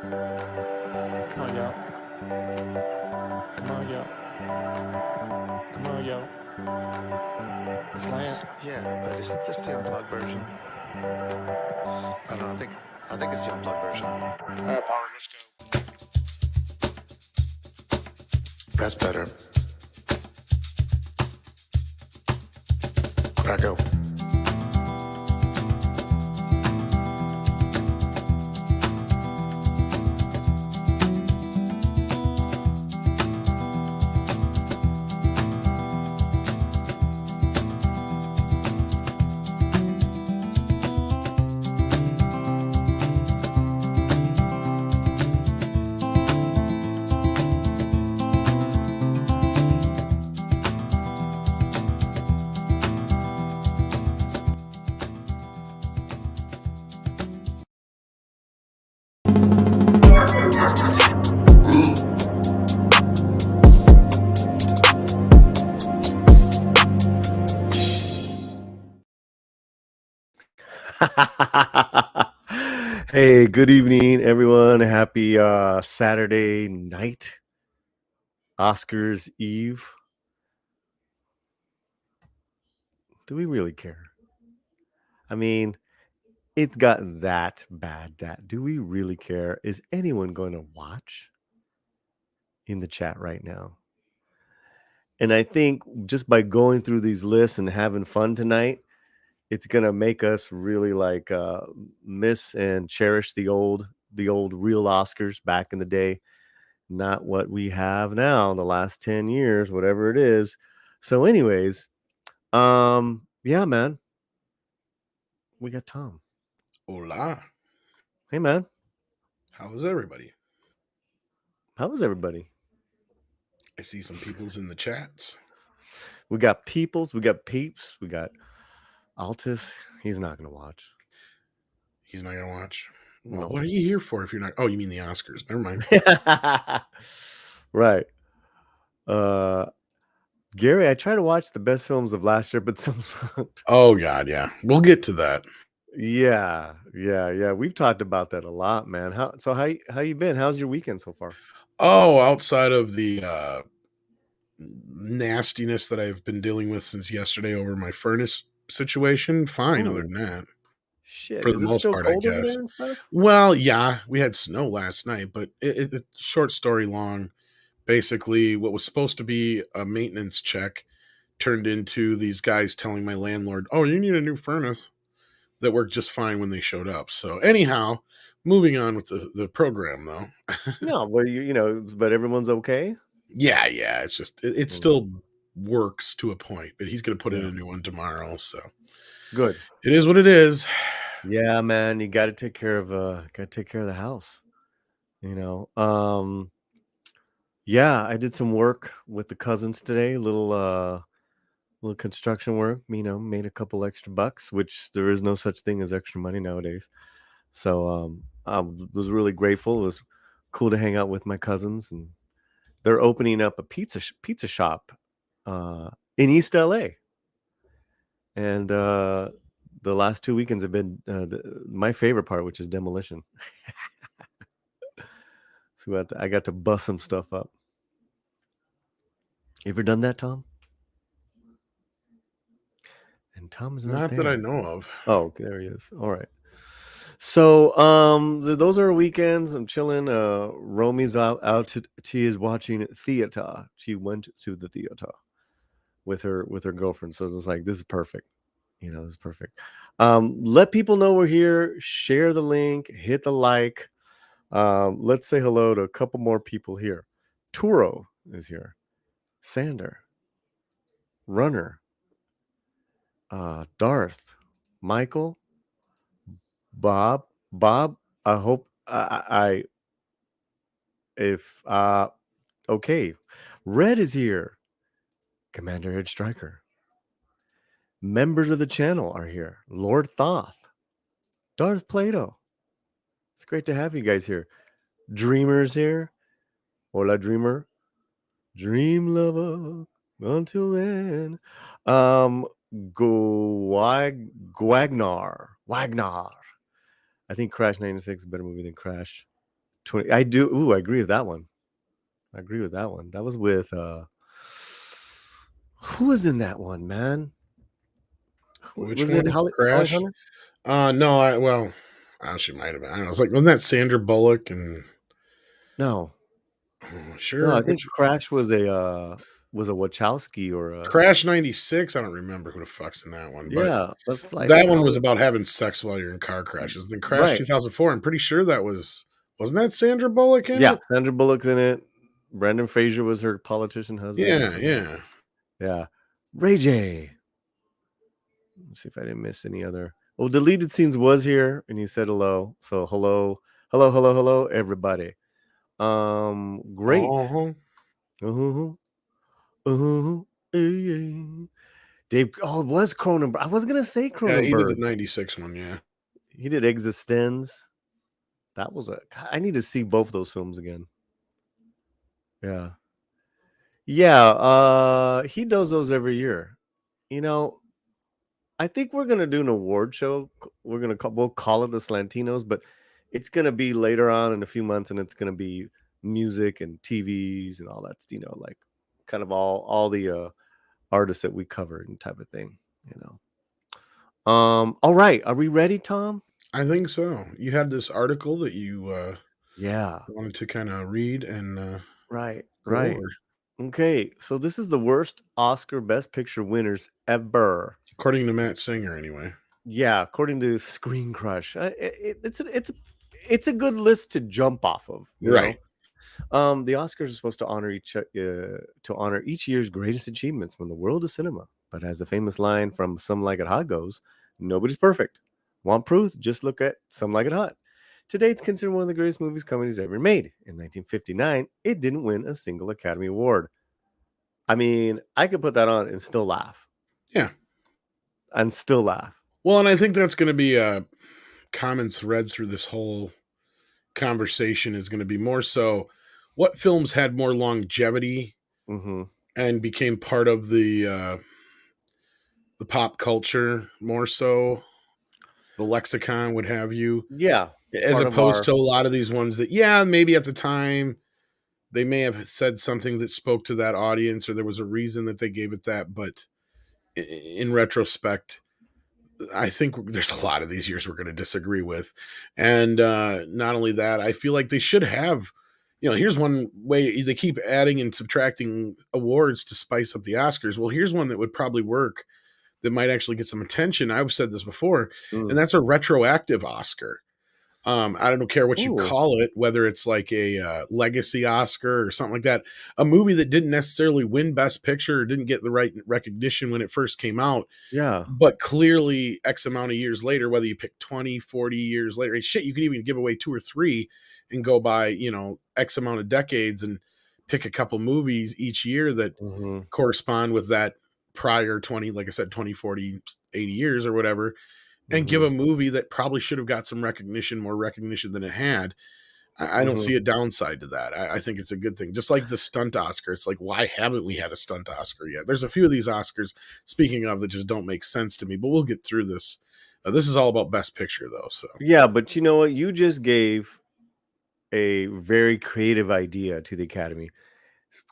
Come on, y'all. Come on, y'all. Come on, y'all. It's land. Yeah, but isn't this the unplugged version? I don't know. I think it's the unplugged version. All right, Paulie, let's go. That's better. Gotta go. Hey, good evening, everyone. Happy Saturday night, Oscars Eve. Do we really care? I mean, it's gotten that bad. Do we really care? Is anyone going to watch in the chat right now? And I think just by going through these lists and having fun tonight, it's gonna make us really like miss and cherish the old real Oscars back in the day. Not what we have now, the last 10 years, whatever it is. So, anyways, yeah, man, we got Tom. Hola. Hey, man, How is everybody? how was everybody? I see some people's in the chats. We got Peoples, we got Peeps, we got Altus. He's not gonna watch. He's not gonna watch. Well, No. what are you here for if you're not? Oh, you mean the Oscars? Never mind. Right. Gary, I tried to watch the best films of last year, but some sucked. Oh God, yeah. We'll get to that. Yeah. We've talked about that a lot, man. How you been? How's your weekend so far? Oh, outside of the nastiness that I've been dealing with since yesterday over my furnace situation, fine. Other than that, Shit, for the is it most still part, I cold over guess. there and stuff? Well, yeah, we had snow last night, but short story long. Basically, what was supposed to be a maintenance check turned into these guys telling my landlord, "Oh, you need a new furnace." That worked just fine when they showed up. So anyhow, moving on with the program though. No, well, but everyone's okay. Yeah, it's just it still works to a point, but he's going to put in a new one tomorrow. So Good. it is what it is. Yeah, man, you got to take care of the house. Yeah, I did some work with the cousins today. Little construction work. Made a couple extra bucks, which there is no such thing as extra money nowadays. So I was really grateful. It was cool to hang out with my cousins, and they're opening up a pizza shop in East LA. And the last 2 weekends have been my favorite part, which is demolition. So I got to bust some stuff up. You ever done that, Tom? And Tom's not there. That I know of. Oh, there he is. All right. So those are our weekends. I'm chilling. Romy's out she is watching theater. She went to the theater with her girlfriend. So it was like, this is perfect. This is perfect. Let people know we're here. Share the link, hit the like. Let's say hello to a couple more people here. Turo is here. Sander. Runner. Darth. Michael. Bob. I hope if okay. Red is here. Commander Head Striker. Members of the channel are here. Lord Thoth. Darth Plato. It's great to have you guys here. Dreamer's here. Hola, Dreamer. Dream lover. Until then. Wagnar. I think Crash 96 is a better movie than Crash 20. I do. Ooh, I agree with that one. I agree with that one. That was with who was in that one, man? Which Was it one? Holly Crash? Hunter? No, well, she might have been. I don't know. It's like, wasn't that Sandra Bullock and No, no. sure, I think which Crash was a Wachowski or a Crash 96? I don't remember who the fuck's in that one, but yeah. That's like I that think one was Holly. about having sex while you're in car crashes. Then Crash Right. 2004, I'm pretty sure that wasn't that Sandra Bullock in Yeah, it? Sandra Bullock's in it. Brendan Fraser was her politician husband. Yeah, yeah. Yeah. Ray J. Let's see if I didn't miss any other. Well, deleted scenes was here, and he said hello. So hello, everybody. Great. Uh-huh. Uh-huh. Uh-huh. Yeah. Dave. Oh, it was Cronenberg. I was gonna say Yeah, he did the Cronenberg. 96 one, yeah. He did Existenz. That was I need to see both those films again. Yeah. Yeah. He does those every year. You know, I think we're gonna do an award show. We'll call it the Slantinos, but it's gonna be later on in a few months, and it's gonna be music and TVs and all that. You know, like kind of all the artists that we covered and type of thing. You know. All right, are we ready, Tom? I think so. You had this article that you Yeah. wanted to kind of read and Right. go Right. over. Okay. So this is the worst Oscar Best Picture winners ever. According to Matt Singer, anyway. Yeah, according to Screen Crush, it's a good list to jump off of. You Right. know, the Oscars are supposed to honor each year's greatest achievements from the world of cinema. But as the famous line from Some Like It Hot goes, nobody's perfect. Want proof? Just look at Some Like It Hot. Today, it's considered one of the greatest movies comedies ever made. In 1959, it didn't win a single Academy Award. I mean, I could put that on and still laugh. Yeah. And still laugh. Well, and I think that's going to be a common thread through this whole conversation is going to be more so what films had more longevity Mm-hmm. and became part of the pop culture more so, the lexicon would have you, Yeah. as Part of opposed our to a lot of these ones that, yeah, maybe at the time they may have said something that spoke to that audience or there was a reason that they gave it that, but in retrospect, I think there's a lot of these years we're going to disagree with. And not only that, I feel like they should have, here's one way they keep adding and subtracting awards to spice up the Oscars. Well, here's one that would probably work that might actually get some attention. I've said this before, and that's a retroactive Oscar. I don't care what you Ooh. call it, whether it's like a legacy Oscar or something like that. A movie that didn't necessarily win Best Picture or didn't get the right recognition when it first came out, Yeah. but clearly X amount of years later, whether you pick 20, 40 years later, shit, you could even give away 2 or 3 and go by, X amount of decades and pick a couple movies each year that Mm-hmm. correspond with that prior 20, like I said, 20, 40, 80 years or whatever, and give a movie that probably should have got some recognition, more recognition than it had. I don't see a downside to that. I think it's a good thing. Just like the stunt Oscar. It's like, why haven't we had a stunt Oscar yet? There's a few of these Oscars, speaking of, that just don't make sense to me, but we'll get through this. This is all about Best Picture, though. So Yeah, but you know what? You just gave a very creative idea to the Academy.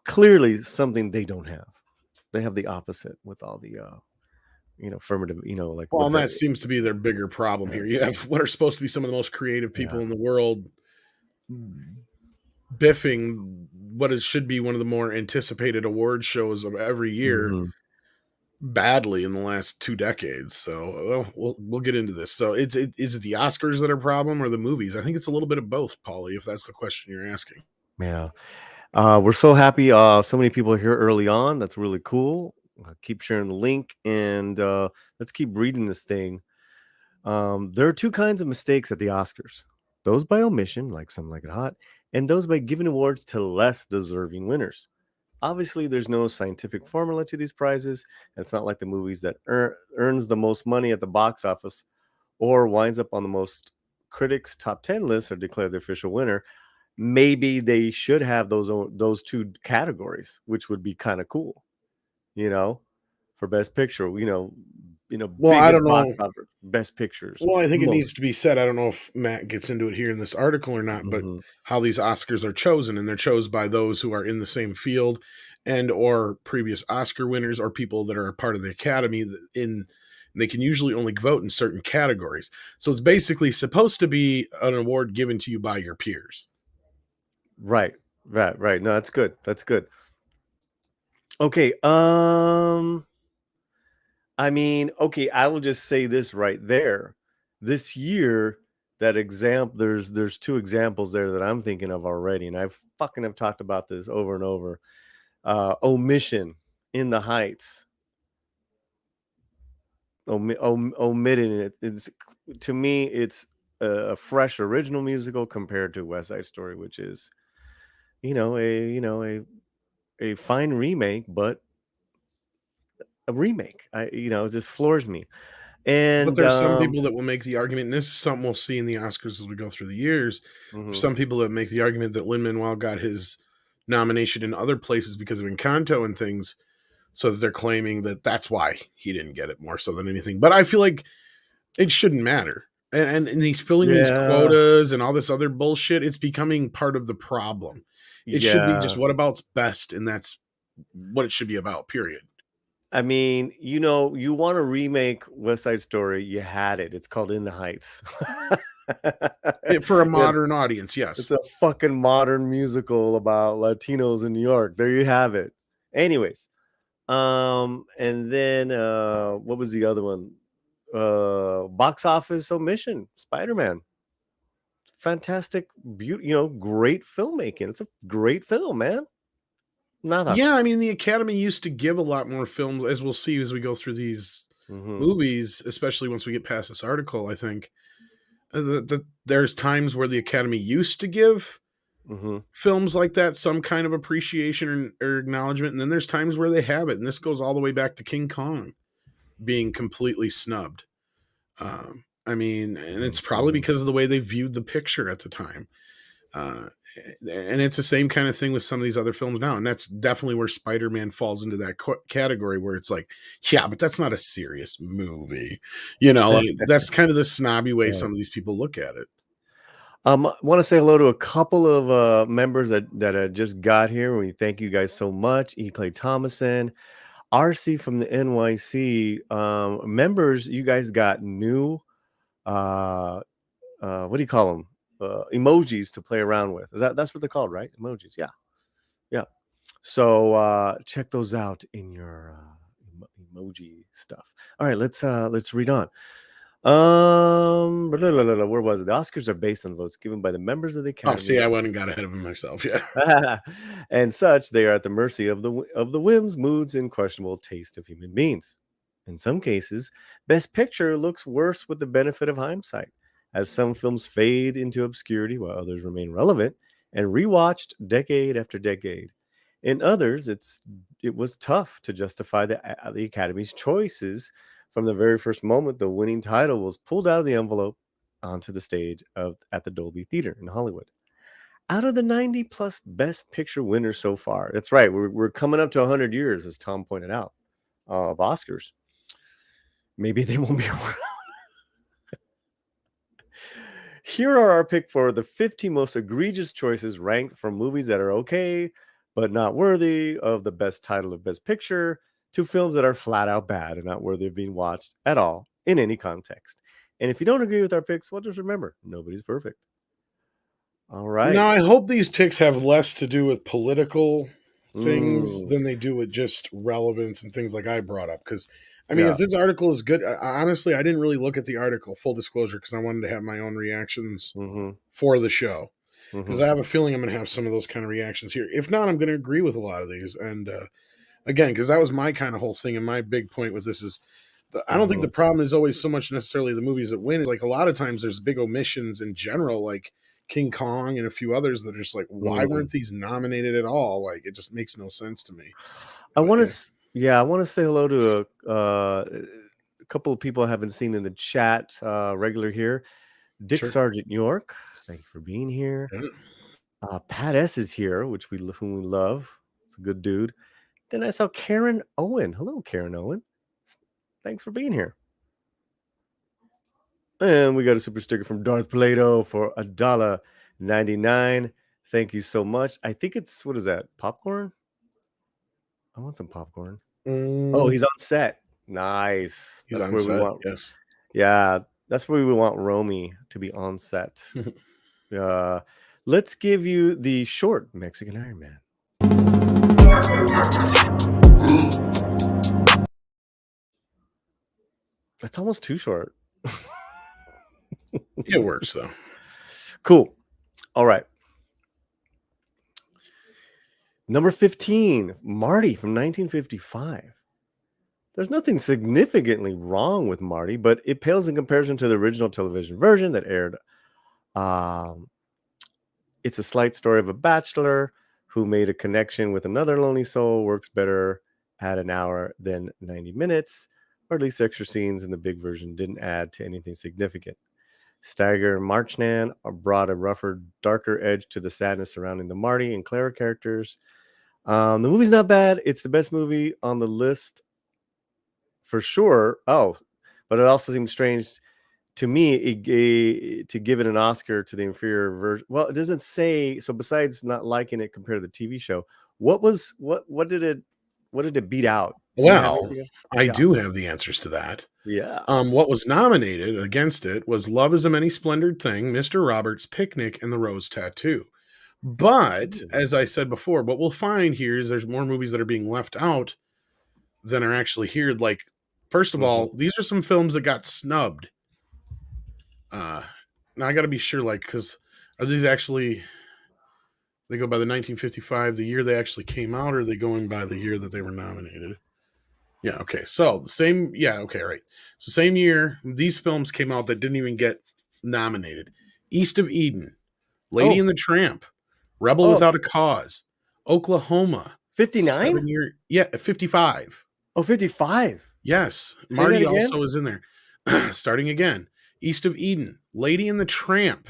Clearly, something they don't have. They have the opposite with all the, affirmative. Like well, with and that seems to be their bigger problem here. You have what are supposed to be some of the most creative people in the world biffing what should be one of the more anticipated award shows of every year badly in the last 2 decades. So we'll get into this. So is it the Oscars that are a problem or the movies? I think it's a little bit of both, Paulie, if that's the question you're asking. Yeah. We're so happy. So many people are here early on. That's really cool. Keep sharing the link and let's keep reading this thing. There are 2 kinds of mistakes at the Oscars: those by omission, like Some Like It Hot, and those by giving awards to less deserving winners. Obviously, there's no scientific formula to these prizes. It's not like the movies that earns the most money at the box office or winds up on the most critics' top 10 lists or declared the official winner. Maybe they should have those 2 categories, which would be kind of cool, for Best Picture. Well, I biggest don't box know. office, best pictures, Well, I think it needs most. to be said. I don't know if Matt gets into it here in this article or not, but Hmm. how these Oscars are chosen, and they're chosen by those who are in the same field and or previous Oscar winners or people that are a part of the Academy. They can usually only vote in certain categories, so it's basically supposed to be an award given to you by your peers. Right, right. No, that's good. That's good. Okay. I mean, okay, I will just say this right there. This year, there's two examples there that I'm thinking of already, and I fucking have talked about this over and over. Omission in the Heights, omitting it. It's to me, it's a fresh original musical compared to West Side Story, which is a fine remake, but a remake. It just floors me. But And there's some people that will make the argument, and this is something we'll see in the Oscars as we go through the years. There's mhm. some people that make the argument that Lin-Manuel got his nomination in other places because of Encanto and things, so that they're claiming that that's why he didn't get it more so than anything. But I feel like it shouldn't matter. And he's filling these Yeah, quotas and all this other bullshit. It's becoming part of the problem. It should be just yeah. what about's best, and that's what it should be about, period. I mean, you want to remake West Side Story, you had it. It's called In the Heights. For a Yeah, modern audience, it's yes. a fucking modern musical about Latinos in New York. There you have it. Anyways, and then what was the other one? Box office omission, Spider-Man. Fantastic, great filmmaking. It's a great film, man. Nada. Yeah, I mean, the Academy used to give a lot more films, as we'll see as we go through these Hmm. movies, especially once we get past this article. I think there's times where the Academy used to give Hmm. films like that some kind of appreciation or acknowledgement, and then there's times where they have it, and this goes all the way back to King Kong being completely snubbed. I mean, and it's probably Hmm. because of the way they viewed the picture at the time. Uh, and it's the same kind of thing with some of these other films now, and that's definitely where Spider-Man falls into that category where it's like, yeah, but that's not a serious movie, like that's kind of the snobby way Right. some of these people look at it. I want to say hello to a couple of members that just got here. We thank you guys so much. E. Clay Thomason, RC from the NYC. Members, you guys got new, uh, what do you call them? Emojis to play around with. That's what they're called, right? Emojis. Yeah. Yeah. So check those out in your emoji stuff. All right, let's read on. Where was it? The Oscars are based on votes given by the members of the Oh, see, Academy, I went and got ahead of him myself. Yeah. and such they are at the mercy of the whims, moods, and questionable taste of human beings. In some cases, Best Picture looks worse with the benefit of hindsight, as some films fade into obscurity while others remain relevant and rewatched decade after decade. In others, it was tough to justify the Academy's choices from the very first moment the winning title was pulled out of the envelope onto the stage at the Dolby Theater in Hollywood. Out of the 90 plus Best Picture winners so far, that's right, we're coming up to 100 years, as Tom pointed out, of Oscars. Maybe they won't be around. Here are our pick for the 50 most egregious choices ranked from movies that are okay, but not worthy of the best title of Best Picture, to films that are flat out bad and not worthy of being watched at all in any context. And if you don't agree with our picks, well, just remember, nobody's perfect. All right. Now, I hope these picks have less to do with political things Mm, than they do with just relevance and things like I brought up. Because, I mean, if yeah. this article is good, honestly, I didn't really look at the article, full disclosure, because I wanted to have my own reactions Mm-hmm. for the show. Mm-hmm. Because I have a feeling I'm going to have some of those kind of reactions here. If not, I'm going to agree with a lot of these. And again, because that was my kind of whole thing, and my big point with this is I don't think Mm-hmm. the problem is always so much necessarily the movies that win. It's like a lot of times there's big omissions in general, like King Kong and a few others that are just like, why Mm. weren't these nominated at all? Like, it just makes no sense to me. I But want yeah, to, yeah, I want to say hello to a couple of people I haven't seen in the chat regular here. Dick sure. Sargent York, thank you for being here. Yeah. Pat S is here, whom we love. It's a good dude. Then I saw Karen Owen. Hello, Karen Owen. Thanks for being here. And we got a super sticker from Darth Plato for $1.99. Thank you so much. I think it's, what is that? Popcorn? I want some popcorn. Oh, he's on set. Nice. He's That's on where set. we want. Yes. Yeah, that's where we want Romy to be on set. Let's give you the short Mexican Iron Man. That's almost too short. It works though. Cool. All right. Number 15, Marty from 1955. There's nothing significantly wrong with Marty, but it pales in comparison to the original television version that aired. It's a slight story of a bachelor who made a connection with another lonely soul, works better at an hour than 90 minutes, or at least extra scenes in the big version didn't add to anything significant. Steiger and Marchand brought a rougher, darker edge to the sadness surrounding the Marty and Clara characters. The movie's not bad. It's the best movie on the list for sure. Oh, but it also seems strange to me to give it an Oscar to the inferior version. Well, it doesn't say. So besides not liking it compared to the TV show, what did it beat out? Well, I do have the answers to that. Yeah. What was nominated against it was Love is a Many Splendored Thing, Mr. Roberts, Picnic, and The Rose Tattoo. But as I said before, what we'll find here is there's more movies that are being left out than are actually here. Like, first of all, these are some films that got snubbed. Now I got to be sure, like, because are these actually, they go by the 1955, the year they actually came out, or are they going by the year that they were nominated? Yeah, okay. So the same, right. So same year, these films came out that didn't even get nominated. East of Eden, Lady and the Tramp, Rebel Without a Cause, Oklahoma. 59? 55. Oh, 55. Yes. Marty also is in there. Starting again. East of Eden, Lady and the Tramp,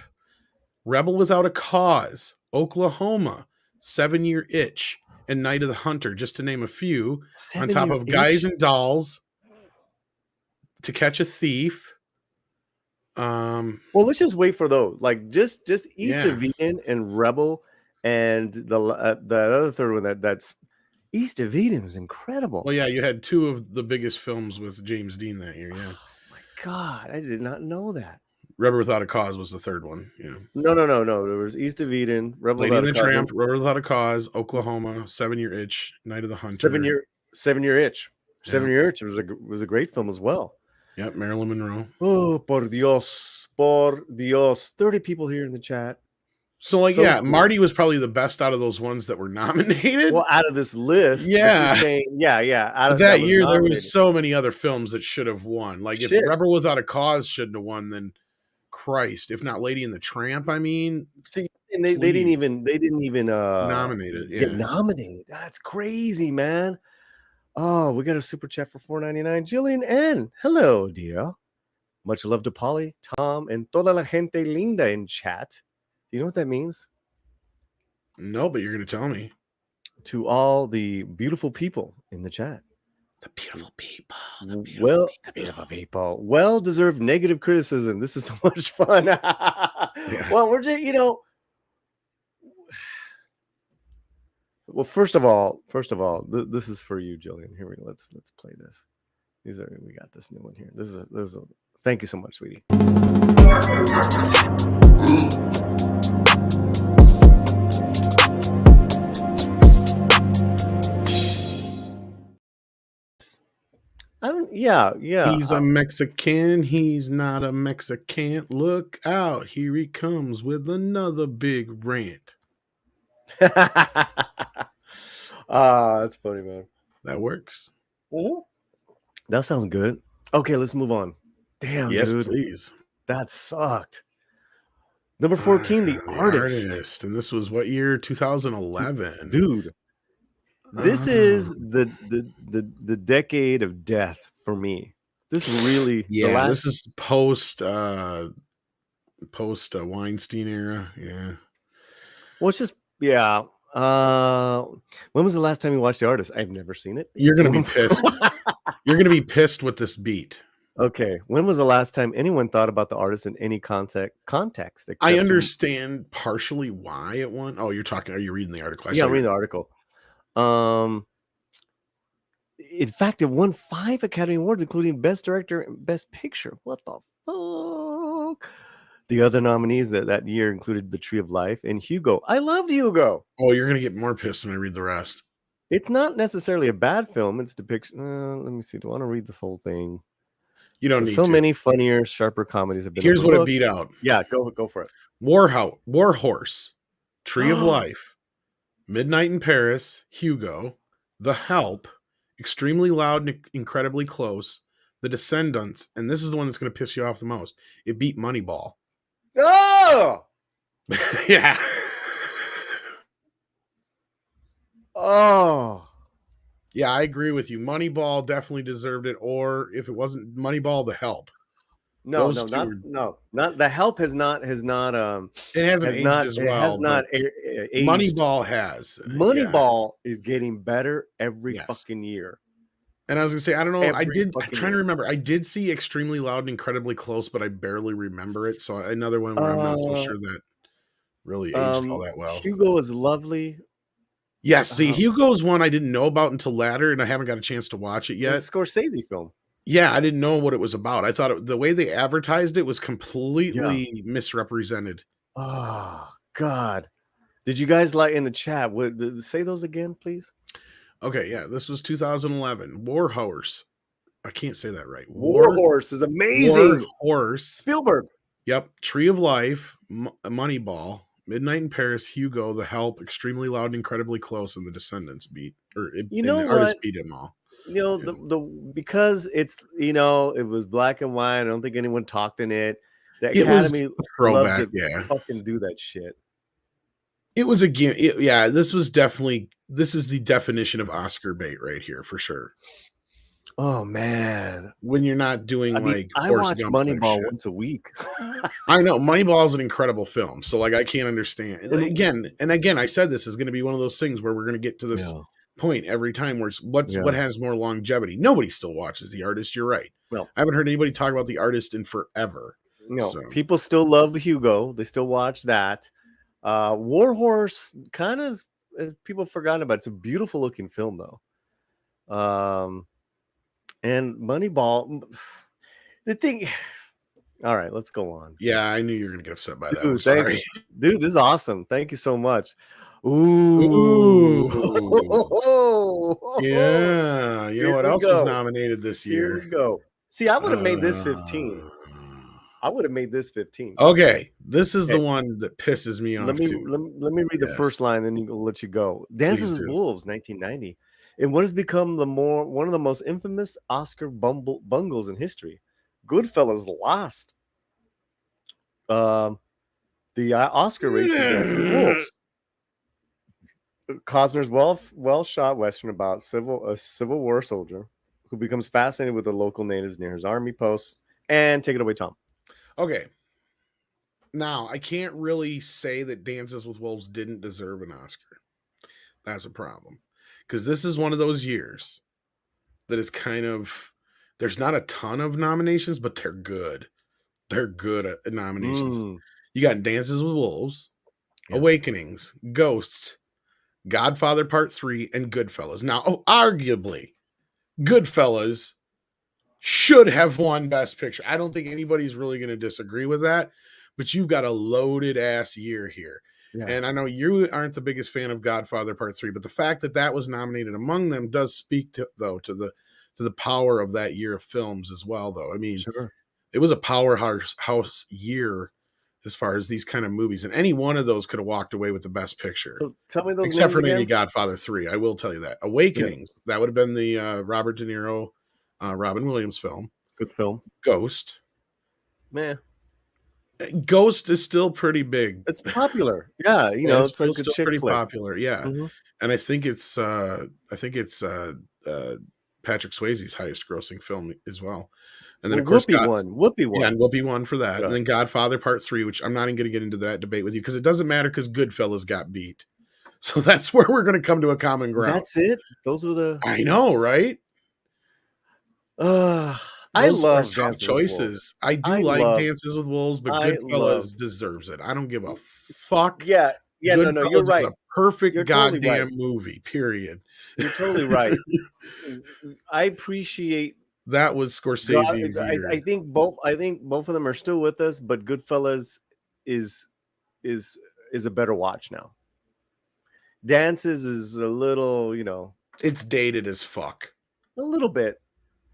Rebel Without a Cause, Oklahoma, 7-Year Itch, and Night of the Hunter, just to name a few, on top of Guys and Dolls, To Catch a Thief. Well, let's just wait for those. Like just East of Eden and Rebel, and the other third one that's East of Eden was incredible. Well, yeah, you had two of the biggest films with James Dean that year. Yeah. Oh my God, I did not know that. Rebel Without a Cause was the third one. Yeah. No. There was East of Eden, Rebel Lady Without and a the Cause, Tramp, Rebel Without a Cause, Oklahoma, 7-Year Itch, Night of the Hunter. 7-Year Itch. 7-Year Itch was a great film as well. Yep, Marilyn Monroe. Oh, por Dios. 30 people here in the chat. So cool. Marty was probably the best out of those ones that were nominated. Well, out of this list, yeah. Out of that year, there was so many other films that should have won. Like if Rebel Without a Cause shouldn't have won, then Christ, if not Lady and the Tramp, I mean, and they didn't even nominated. Get nominated. That's crazy, man. Oh, we got a super chat for $4.99. Jillian N. Hello, dear. Much love to Paulie, Tom, and toda la gente linda in chat. Do you know what that means? No, but you're going to tell me. To all the beautiful people in the chat. The beautiful people. The beautiful people. Well-deserved negative criticism. This is so much fun. Well, we're just, Well, first of all, this is for you, Jillian. Here we go. Let's play this. We got this new one here. This is a thank you so much, sweetie. Yeah. He's a Mexican. He's not a Mexican. Look out. Here he comes with another big rant. That's funny, man. That works. Mm-hmm. That sounds good. Okay, let's move on. Damn, yes, dude. Please. That sucked. Number 14, The Artist. And this was what year? 2011. Dude. This is the decade of death for me. This really this is post Weinstein era. Yeah. Well, it's just when was the last time you watched The Artist? I've never seen it. You're gonna be pissed. You're going to be pissed with this beat. Okay, when was the last time anyone thought about the artist in any context? Except I understand partially why it won. Oh, are you reading the article? I'm reading the article. In fact, it won 5 Academy Awards, including Best Director and Best Picture. What the fuck? The other nominees that year included The Tree of Life and Hugo. I loved Hugo. Oh, you're going to get more pissed when I read the rest. It's not necessarily a bad film. It's depiction. Let me see. Do I want to read this whole thing? You don't need so to. many funnier, sharper comedies have been. Here's what it beat out. Yeah, go for it. War Horse, Tree of Life, Midnight in Paris, Hugo, The Help, Extremely Loud and Incredibly Close, The Descendants, and this is the one that's going to piss you off the most. It beat Moneyball. Oh! Yeah. Oh. Yeah, I agree with you. Moneyball definitely deserved it, or if it wasn't Moneyball, The Help. No, not The Help has not. It hasn't aged as well. It has not aged. Moneyball has. Moneyball is getting better every fucking year. And I was gonna say, I don't know. I'm trying to remember. I did see Extremely Loud and Incredibly Close, but I barely remember it. So another one where I'm not so sure that really aged all that well. Hugo is lovely. Yes, see, Hugo's one I didn't know about until later, and I haven't got a chance to watch it yet. It's a Scorsese film. Yeah, I didn't know what it was about. I thought the way they advertised it was completely misrepresented. Oh, God. Did you guys like in the chat? Say those again, please? Okay, yeah. This was 2011. War Horse. I can't say that right. War Horse is amazing. War Horse. Spielberg. Yep. Tree of Life, Moneyball, Midnight in Paris, Hugo, The Help, Extremely Loud and Incredibly Close, and The Descendants beat. The artist beat them all. Because it's it was black and white. I don't think anyone talked in it. The Academy was a throwback, fucking do that shit. It was a game. This is the definition of Oscar bait right here for sure. Oh man, when you're not doing I watch Moneyball once a week. I know Moneyball is an incredible film, so I can't understand. Again, I said this is going to be one of those things where we're going to get to this point every time where it's what has more longevity. Nobody still watches the artist. You're right. Well, I haven't heard anybody talk about the artist in forever. No, people still love Hugo. They still watch that. War Horse kind of as people have forgotten about. It's a beautiful looking film though. And Moneyball, the thing. All right, let's go on. Yeah, I knew you were gonna get upset by that. I'm sorry. Dude, this is awesome. Thank you so much. Ooh. Yeah. You know what else was nominated this year? Here we go. See, I would have made this 15. I would have made this 15. Okay, this is the one that pisses me off let me read the first line, then I'll let you go. Dances with Wolves, 1990. In what has become one of the most infamous Oscar bungles in history, Goodfellas lost the Oscar race against the Wolves. Costner's well shot Western about a Civil War soldier who becomes fascinated with the local natives near his army posts. And take it away, Tom. Okay. Now, I can't really say that Dances with Wolves didn't deserve an Oscar. That's a problem. Because this is one of those years that is kind of, there's not a ton of nominations, but they're good. They're good at nominations. You got Dances with Wolves, Awakenings, Ghosts, Godfather Part 3, and Goodfellas. Now, arguably, Goodfellas should have won Best Picture. I don't think anybody's really going to disagree with that, but you've got a loaded ass year here. Yeah. And I know you aren't the biggest fan of Godfather Part 3, but the fact that that was nominated among them does speak to the power of that year of films as well, though. I mean, it was a powerhouse year as far as these kind of movies, and any one of those could have walked away with the Best Picture. So tell me those, except for maybe Godfather 3. I will tell you that. Awakenings, that would have been the Robert De Niro, Robin Williams film. Good film. Ghost. Man. Ghost is still pretty big. It's popular. Yeah, it's still like pretty flick. popular. Yeah. Mm-hmm. And I think it's Patrick Swayze's highest grossing film as well. And then, of course, Whoopi won. Yeah, and Whoopi won for that. Yeah. And then Godfather Part 3, which I'm not even going to get into that debate with you because it doesn't matter because Goodfellas got beat. So that's where we're going to come to a common ground. That's it? Those were the... I know, right? I Those are love tough Dances with Wolves. choices. I do I like love Dances with Wolves, but I love Goodfellas deserves it. I don't give a fuck. Yeah, no, you're Goodfellas is right. a perfect You're totally right. goddamn movie, period. You're totally right. I appreciate That was God. Scorsese's year. I think both of them are still with us, but Goodfellas is is a better watch now. Dances is a little, It's dated as fuck. a little bit.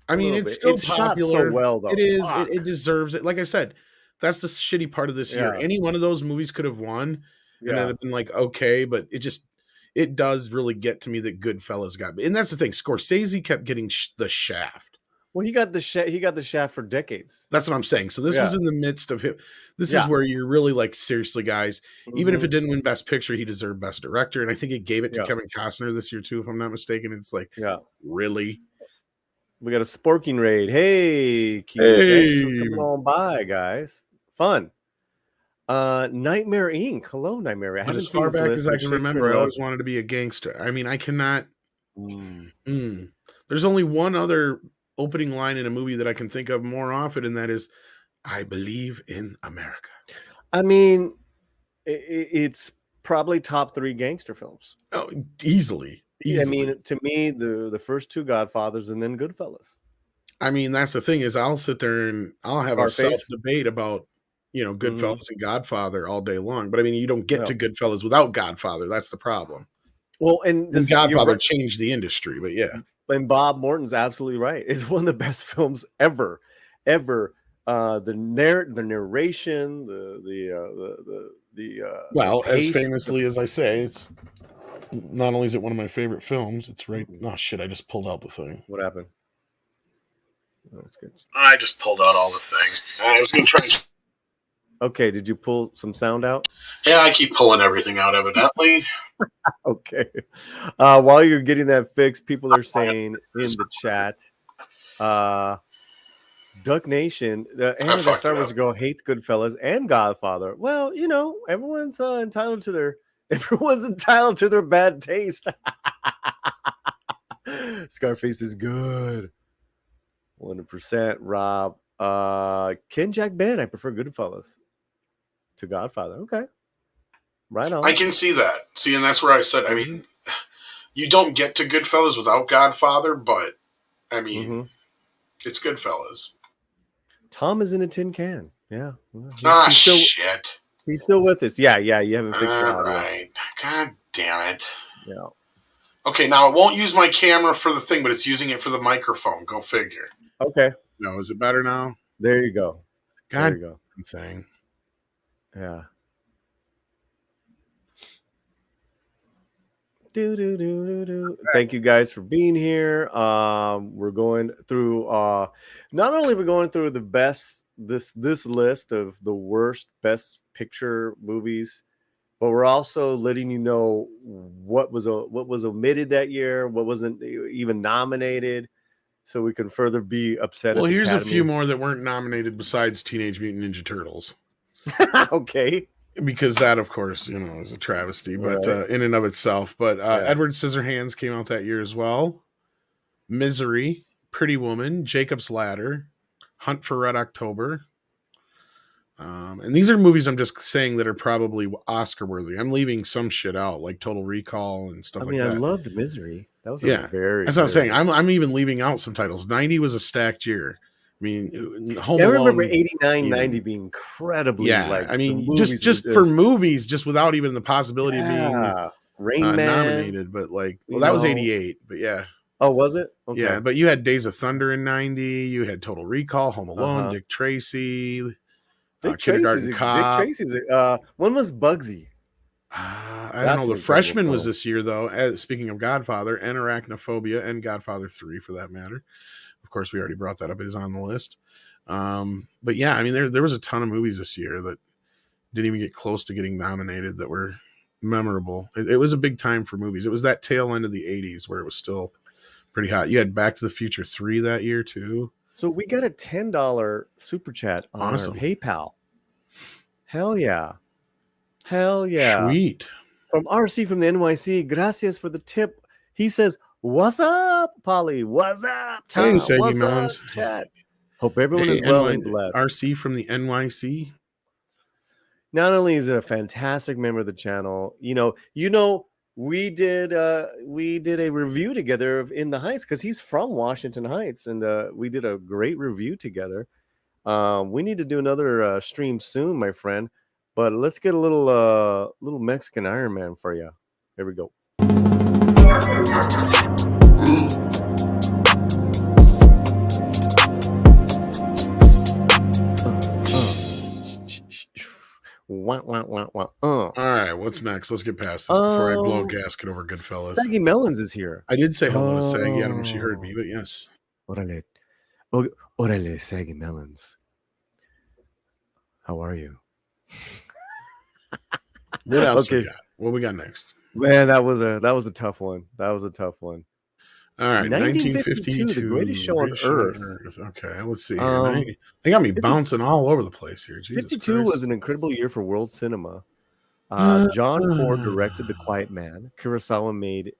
I mean, it's still shot so popular. well though. It is. Fuck. It deserves it. Like I said, that's the shitty part of this year. Yeah. Any one of those movies could have won, and Yeah. it'd have been like okay, but it does really get to me that Goodfellas got. And that's the thing. Scorsese kept getting the shaft. Well, he got the shaft for decades. That's what I'm saying. So this was in the midst of him. This is where you're really like, seriously, guys. Even if it didn't win Best Picture, he deserved Best Director, and I think it gave it to Kevin Costner this year too, if I'm not mistaken. It's like, really. We got a Sporking raid. Hey, Keith, thanks for coming on by, guys. Fun. Nightmare Inc. Hello, Nightmare. But as far back as I can remember, I always wanted to be a gangster. I mean, I cannot. There's only one other opening line in a movie that I can think of more often, and that is, "I believe in America." I mean, it's probably top 3 gangster films. Oh, easily. I mean, to me, the first 2 Godfathers and then Goodfellas. I mean, that's the thing is, I'll sit there and I'll have a self-debate about, Goodfellas and Godfather all day long. But I mean, you don't get to Goodfellas without Godfather. That's the problem. Well, and Godfather changed the industry, but yeah. And Bob Morton's absolutely right. It's one of the best films ever. The narration, well, pace, as famously as I say, it's not only is it one of my favorite films, it's right. Oh shit! I just pulled out the thing. What happened? Oh, that's good. I just pulled out all the things. I was going to try. Okay, did you pull some sound out? Yeah, I keep pulling everything out, evidently. Okay. While you're getting that fixed, people are saying in the chat, Duck Nation, Anna, the Star Wars girl, hates Goodfellas and Godfather. Well, everyone's entitled to their bad taste. Scarface is good. 100%. Rob. Ken Jack Ben, I prefer Goodfellas to Godfather. Okay. Right on. I can see that. See, and that's where I said, I mean, you don't get to Goodfellas without Godfather, but I mean, it's Goodfellas. Tom is in a tin can. Yeah. Shit. He's still with us. Yeah. You haven't fixed your audio. Right. God damn it. Yeah. Okay, now it won't use my camera for the thing, but it's using it for the microphone. Go figure. Okay. No, is it better now? There you go. God, there you go. Thing. Yeah. Do. Thank you guys for being here. We're going through not only we're going through the best this list of the worst best picture movies, but we're also letting you know what was omitted that year, what wasn't even nominated, so we can further be upset. Well, here's Academy. A few more that weren't nominated besides Teenage Mutant Ninja Turtles. Okay. Because that, of course, is a travesty, but in and of itself. But Edward Scissorhands came out that year as well. Misery, Pretty Woman, Jacob's Ladder, Hunt for Red October. And these are movies I'm just saying that are probably Oscar worthy. I'm leaving some shit out, like Total Recall and stuff like that. I loved Misery. That was that's what I'm saying. I'm even leaving out some titles. 90 was a stacked year. I mean, I remember 89, 90 being incredibly. Yeah, I mean, just for movies, just without even the possibility of being Rain Man nominated. But that was 88. But yeah. Oh, was it? Okay. Yeah, but you had Days of Thunder in 90. You had Total Recall, Home Alone, Dick Tracy, Kindergarten Cop. Dick Tracy's. When was Bugsy? I don't know. The Freshman was this year, though. Speaking of Godfather, and Arachnophobia, and Godfather 3, for that matter. Of course, we already brought that up. It is on the list. But yeah, I mean, there was a ton of movies this year that didn't even get close to getting nominated that were memorable. It was a big time for movies. It was that tail end of the 80s where it was still pretty hot. You had Back to the Future 3 that year, too. So we got a $10 super chat on our PayPal. Hell yeah. Sweet. From RC from the NYC, gracias for the tip. He says, What's up, Paulie? What's up, Hey, Tom? Saggy What's up, Melons. chat? Hope everyone Hey, is well and blessed. RC from the NYC. Not only is it a fantastic member of the channel, we did a review together of In the Heights because he's from Washington Heights, and we did a great review together. We need to do another stream soon, my friend. But let's get a little Mexican Iron Man for you. Here we go. All right, what's next? Let's get past this before I blow a gasket over Goodfellas. Saggy Melons is here. I did say hello to Saggy. I don't know if she heard me, but yes. Orale, Saggy Melons. How are you? What else we got? What we got next? Man, that was a tough one. That was a tough one. All right, 1952, the greatest show on earth. Okay, let's see here. They got me bouncing all over the place here. Jesus 52 Christ. was an incredible year for world cinema. John Ford directed The Quiet Man. Kurosawa made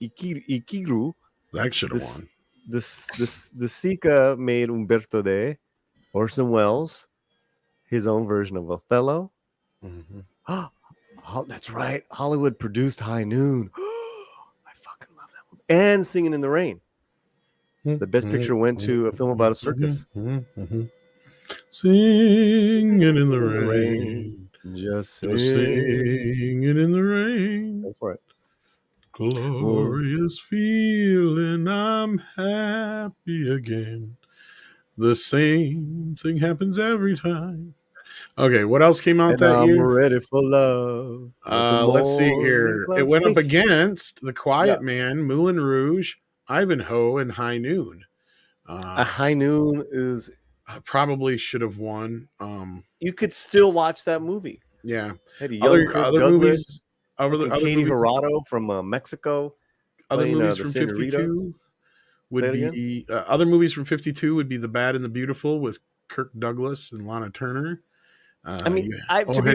Ikiru. That should have won. The Sika made Umberto De. Orson Welles, his own version of Othello. Mm-hmm. Oh, that's right. Hollywood produced High Noon. I fucking love that one. And Singing in the Rain. The best picture went to a film about a circus. Singing in the rain. Just singing in the rain. Go for it. Glorious feeling, I'm happy again. The same thing happens every time. Okay, what else came out that year? I'm ready for love. Let's see here. It went up against The Quiet Man, Moulin Rouge, Ivanhoe, and High Noon. High Noon is probably should have won. You could still watch that movie. Yeah. Other movies. Katie Hirado from Mexico. Other movies from 52 would be other movies from 52 would be The Bad and the Beautiful with Kirk Douglas and Lana Turner. To be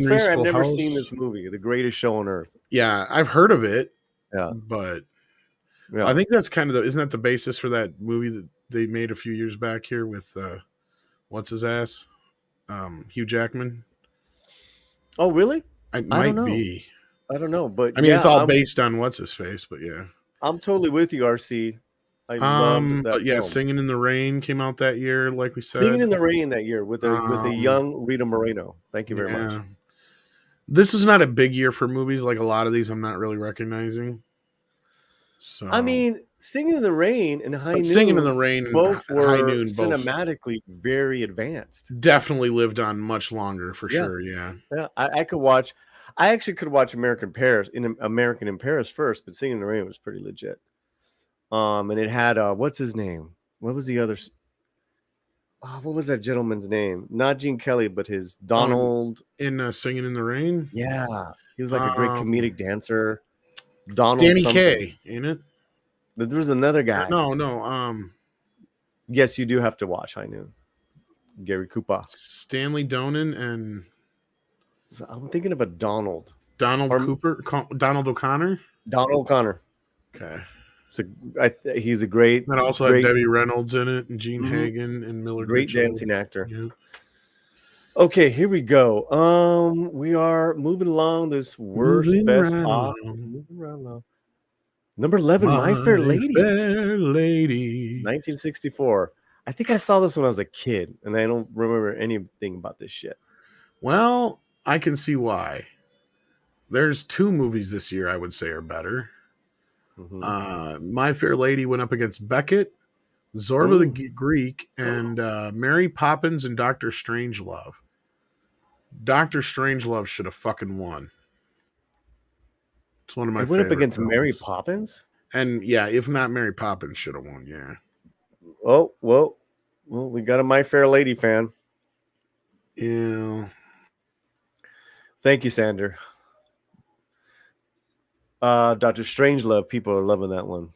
fair, I've never seen this movie, The Greatest Show on Earth. Yeah, I've heard of it. Yeah, but I think that's kind of isn't that the basis for that movie that they made a few years back here with what's his ass, Hugh Jackman. Oh, really? It might be. I don't know, but I mean, it's all based on what's his face, but yeah. I'm totally with you, RC. I loved that. But yeah, film. Singing in the Rain came out that year, like we said. Singing in the Rain that year with a young Rita Moreno. Thank you very much. This was not a big year for movies. Like a lot of these, I'm not really recognizing. So I mean, Singing in the Rain and High Noon. Singing in the Rain, both were High Noon, cinematically very advanced. Definitely lived on much longer for sure. Yeah. I could watch. I actually could watch American in Paris first, but Singing in the Rain was pretty legit. And it had what's his name? What was the other? What was that gentleman's name? Not Gene Kelly, but his Donald in Singing in the Rain. Yeah, he was like a great comedic dancer. Donald Danny something. Kaye, ain't it? But there was another guy. No. Yes, you do have to watch High Noon. Gary Cooper, Stanley Donen, and I'm thinking of a Donald O'Connor. Donald O'Connor. Okay. He's a great. And also had Debbie Reynolds in it, and Gene Hagen, and Miller. Great Mitchell. dancing actor. Yeah. Okay, here we go. We are moving along this best off. Number 11, My Fair Lady. 1964. I think I saw this when I was a kid, and I don't remember anything about this shit. Well, I can see why. There's two movies this year I would say are better. My Fair Lady went up against Beckett, Zorba the Greek, and Mary Poppins and Dr. Strangelove. Dr. Strangelove should have fucking won. It's one of my favorite. It went up against films. Mary Poppins? And yeah, if not Mary Poppins should have won, yeah. Oh, well, we got a My Fair Lady fan. Yeah. Thank you, Sander. Dr. Strangelove, people are loving that one.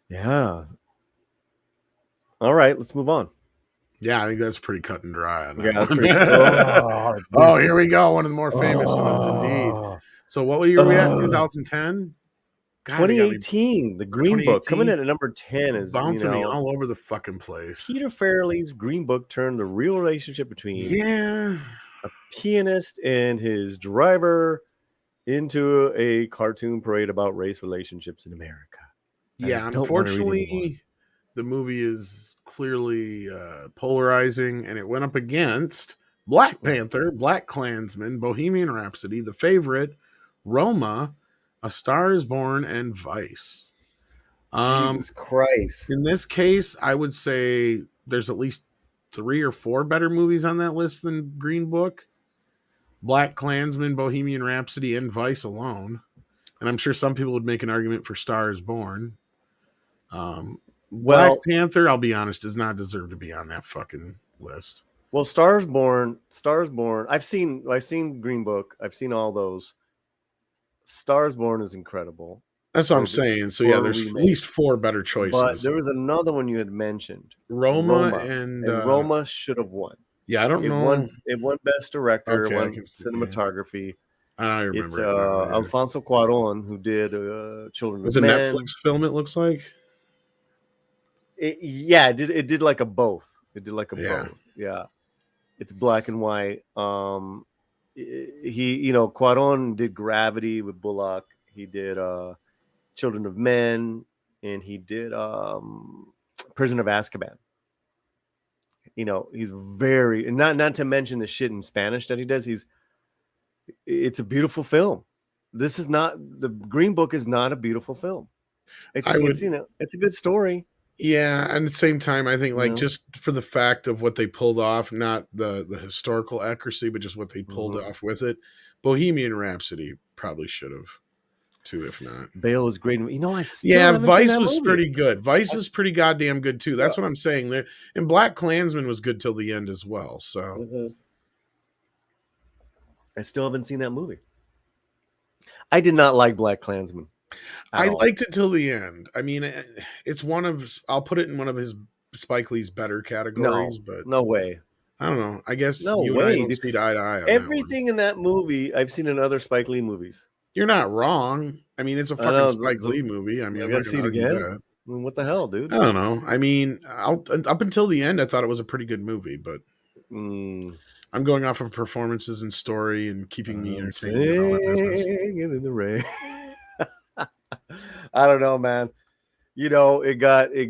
Yeah. All right, let's move on. Yeah, I think that's pretty cut and dry on that Yeah, one. pretty. Oh, Oh, here we go. One of the more famous ones, indeed. oh, So, what year were we at? oh. 2010. God, they got me 2018, The Green Book coming 2018, in at number 10 is bouncing me all over the fucking place. Peter Farrelly's Green Book turned the real relationship between Yeah, a pianist and his driver into a cartoon parade about race relationships in America. yeah. I don't want to read anymore. Unfortunately, the movie is clearly polarizing, and it went up against Black Panther, Black Klansman, Bohemian Rhapsody, The Favorite, Roma, A Star Is Born, and Vice. Jesus Christ. In this case, I would say there's at least 3 or 4 better movies on that list than Green Book. Black Klansman, Bohemian Rhapsody, and Vice alone. And I'm sure some people would make an argument for Star Is Born. Black Panther, I'll be honest, does not deserve to be on that fucking list. Well, Stars Born. I've seen Green Book. I've seen all those. Stars Born is incredible. That's what I'm saying. So yeah, there's at least 4 better choices. But there was another one you had mentioned. Roma and Roma should have won. Yeah, I don't know. It won Best Director, Okay, it won Cinematography. I remember. It's Alfonso Cuarón who did Children of Men. It was a Netflix film, it looks like. It did like a both. It did like a both. Yeah. It's black and white. Cuarón did Gravity with Bullock. He did Children of Men, and he did Prison of Azkaban. He's very, not to mention the shit in Spanish that he does. It's a beautiful film. This is not, the Green Book is not a beautiful film. It's a good story. Yeah, and at the same time, I think just for the fact of what they pulled off, not the historical accuracy, but just what they pulled off with it, Bohemian Rhapsody probably should have too, if not. Bale was great. Vice was pretty good. Vice is pretty goddamn good too. That's what I'm saying there. And Black Klansman was good till the end as well. So I still haven't seen that movie. I did not like Black Klansman. I liked it till the end. I mean, it's I'll put it in one of his Spike Lee's better categories, but no way. I don't know. I guess no you way. and I don't see eye to eye on everything in that movie I've seen in other Spike Lee movies. You're not wrong. I mean, it's a fucking Spike Lee movie. I mean, I gotta see it again. I mean, what the hell, dude? I don't know. I mean, up until the end, I thought it was a pretty good movie, but I'm going off of performances and story and keeping me entertained. In the rain. I don't know, man. It got Do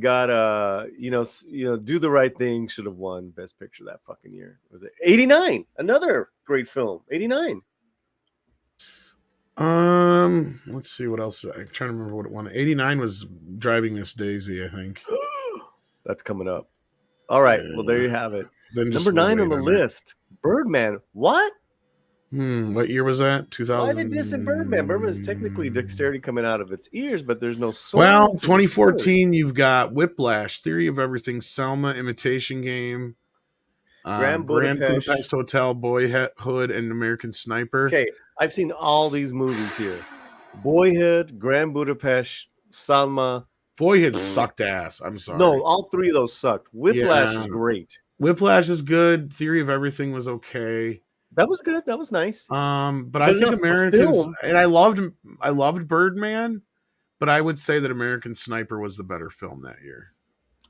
the Right Thing should have won Best Picture that fucking year. Was it 89? Another great film. 89. Let's see what else. I'm trying to remember what it won. 89 was Driving Miss Daisy, I think. That's coming up. All right. Well, there you have it. Number 9 on the list. Birdman. What? What year was that? 2000. Why did this in Birdman? Birdman is technically dexterity coming out of its ears, but there's no soul. Well, 2014, you've got Whiplash, Theory of Everything, Selma, Imitation Game, Grand Budapest Hotel, Boyhood, and American Sniper. Okay, I've seen all these movies here. Boyhood, Grand Budapest, Selma. Boyhood sucked ass. I'm sorry. No, all 3 of those sucked. Whiplash is great. Whiplash is good. Theory of Everything was okay. That was good. That was nice. But I think Americans, and I loved Birdman, but I would say that American Sniper was the better film that year.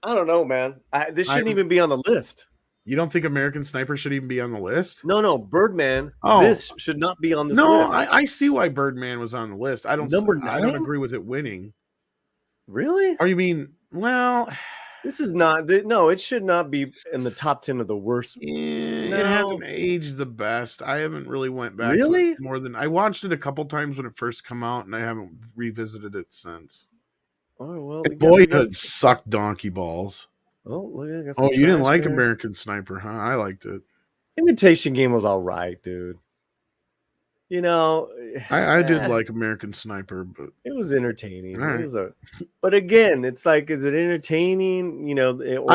I don't know, man. This shouldn't even be on the list. You don't think American Sniper should even be on the list? No, Birdman. This should not be on this list. No, I see why Birdman was on the list. I don't agree with it winning. Really? Or you mean, well, this is not. No, it should not be in the top 10 of the worst. It hasn't aged the best. I haven't really went back. Really? More than I watched it a couple times when it first came out, and I haven't revisited it since. Oh well. Boyhood sucked donkey balls. Oh, you didn't like American Sniper, huh? I liked it. Imitation Game was all right, dude. I did like American Sniper, but it was entertaining. Right. But again, it's like, is it entertaining? I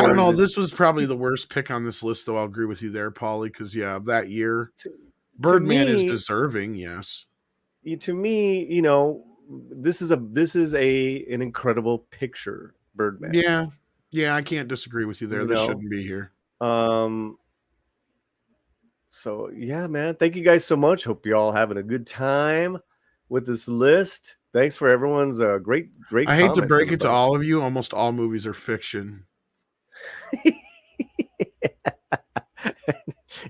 don't know. This was probably the worst pick on this list, though. I'll agree with you there, Paulie, because of that year, Birdman is deserving. Yes. To me, this is an incredible picture, Birdman. Yeah, I can't disagree with you there. This shouldn't be here. So yeah, man. Thank you guys so much. Hope you all having a good time with this list. Thanks for everyone's great I hate to comments break in it to all of you. Almost all movies are fiction.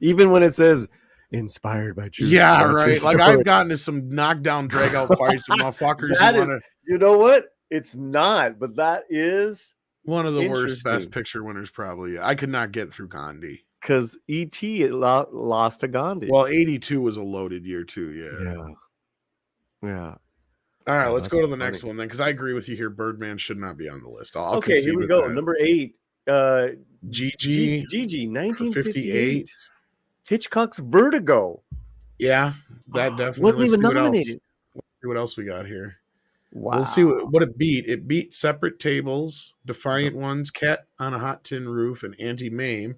Even when it says inspired by true. Yeah, true right. Like story. I've gotten to some knockdown, drag out fights with motherfuckers That who is, want to. you know what? It's not, but that is One of the worst interesting. Best Picture winners, probably. I could not get through Gandhi. Because E.T. it lost to Gandhi. Well, 82 was a loaded year too. Yeah. Yeah. All right, Oh, let's that's go to the funny. next one then, because I agree with you here. Birdman should not be on the list. I'll Okay, concede here we with go. that. Number 8. Gigi, Gigi, 1958. 58. Hitchcock's Vertigo. Yeah, that definitely Wasn't let's even see what else. nominated. Let's see what else we got here. Wow. We'll see what it beat. It beat Separate Tables, Defiant Ones, Cat on a Hot Tin Roof, and Anti-Mame.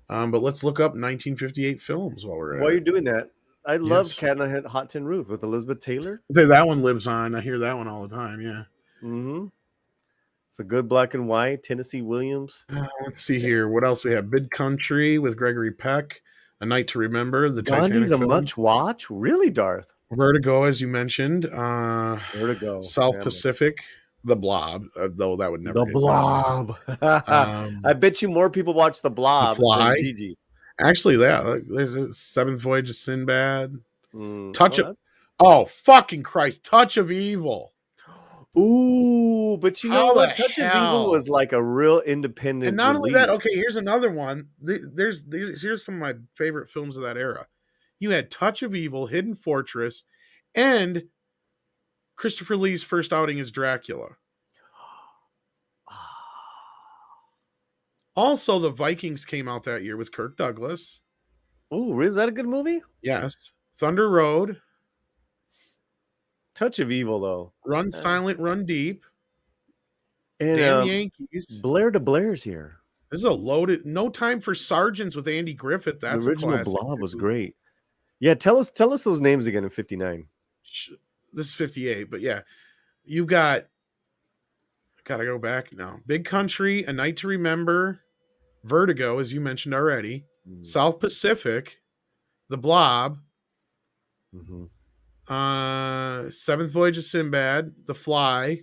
But let's look up 1958 films while we're at While it. you're doing that, I love Yes. Cat on a Hot Tin Roof with Elizabeth Taylor. I'd say that one lives on. I hear that one all the time. Yeah. Mm-hmm. It's a good black and white. Tennessee Williams. Let's see here. What else we have? Big Country with Gregory Peck. A Night to Remember. The Gandhi's Titanic a film. much watch. Really, Darth? Vertigo, as you mentioned. Vertigo. South Family. Pacific. The Blob, though that would never The hit Blob. I bet you more people watch The Blob Fly. than Gigi. Actually, there's a Seventh Voyage of Sinbad. Touch of... Oh, fucking Christ. Touch of Evil. Ooh, but you know How what? the Touch of hell? Evil was like a real independent And not release. only that, okay, here's another one. Here's some of my favorite films of that era. You had Touch of Evil, Hidden Fortress, and Christopher Lee's first outing as Dracula. Also, The Vikings came out that year with Kirk Douglas. Oh, is that a good movie? Yes. Thunder Road. Touch of Evil, though. Run Silent, Run Deep. And, Damn Yankees. Blair to Blair's here. This is a loaded. No Time for Sergeants with Andy Griffith. That's the original a classic. Blob was great. Yeah, tell us those names again in 59. This is 58, but yeah. You've got, gotta go back now. Big Country, A Night to Remember, Vertigo, as you mentioned already, South Pacific, The Blob, Seventh Voyage of Sinbad, The Fly,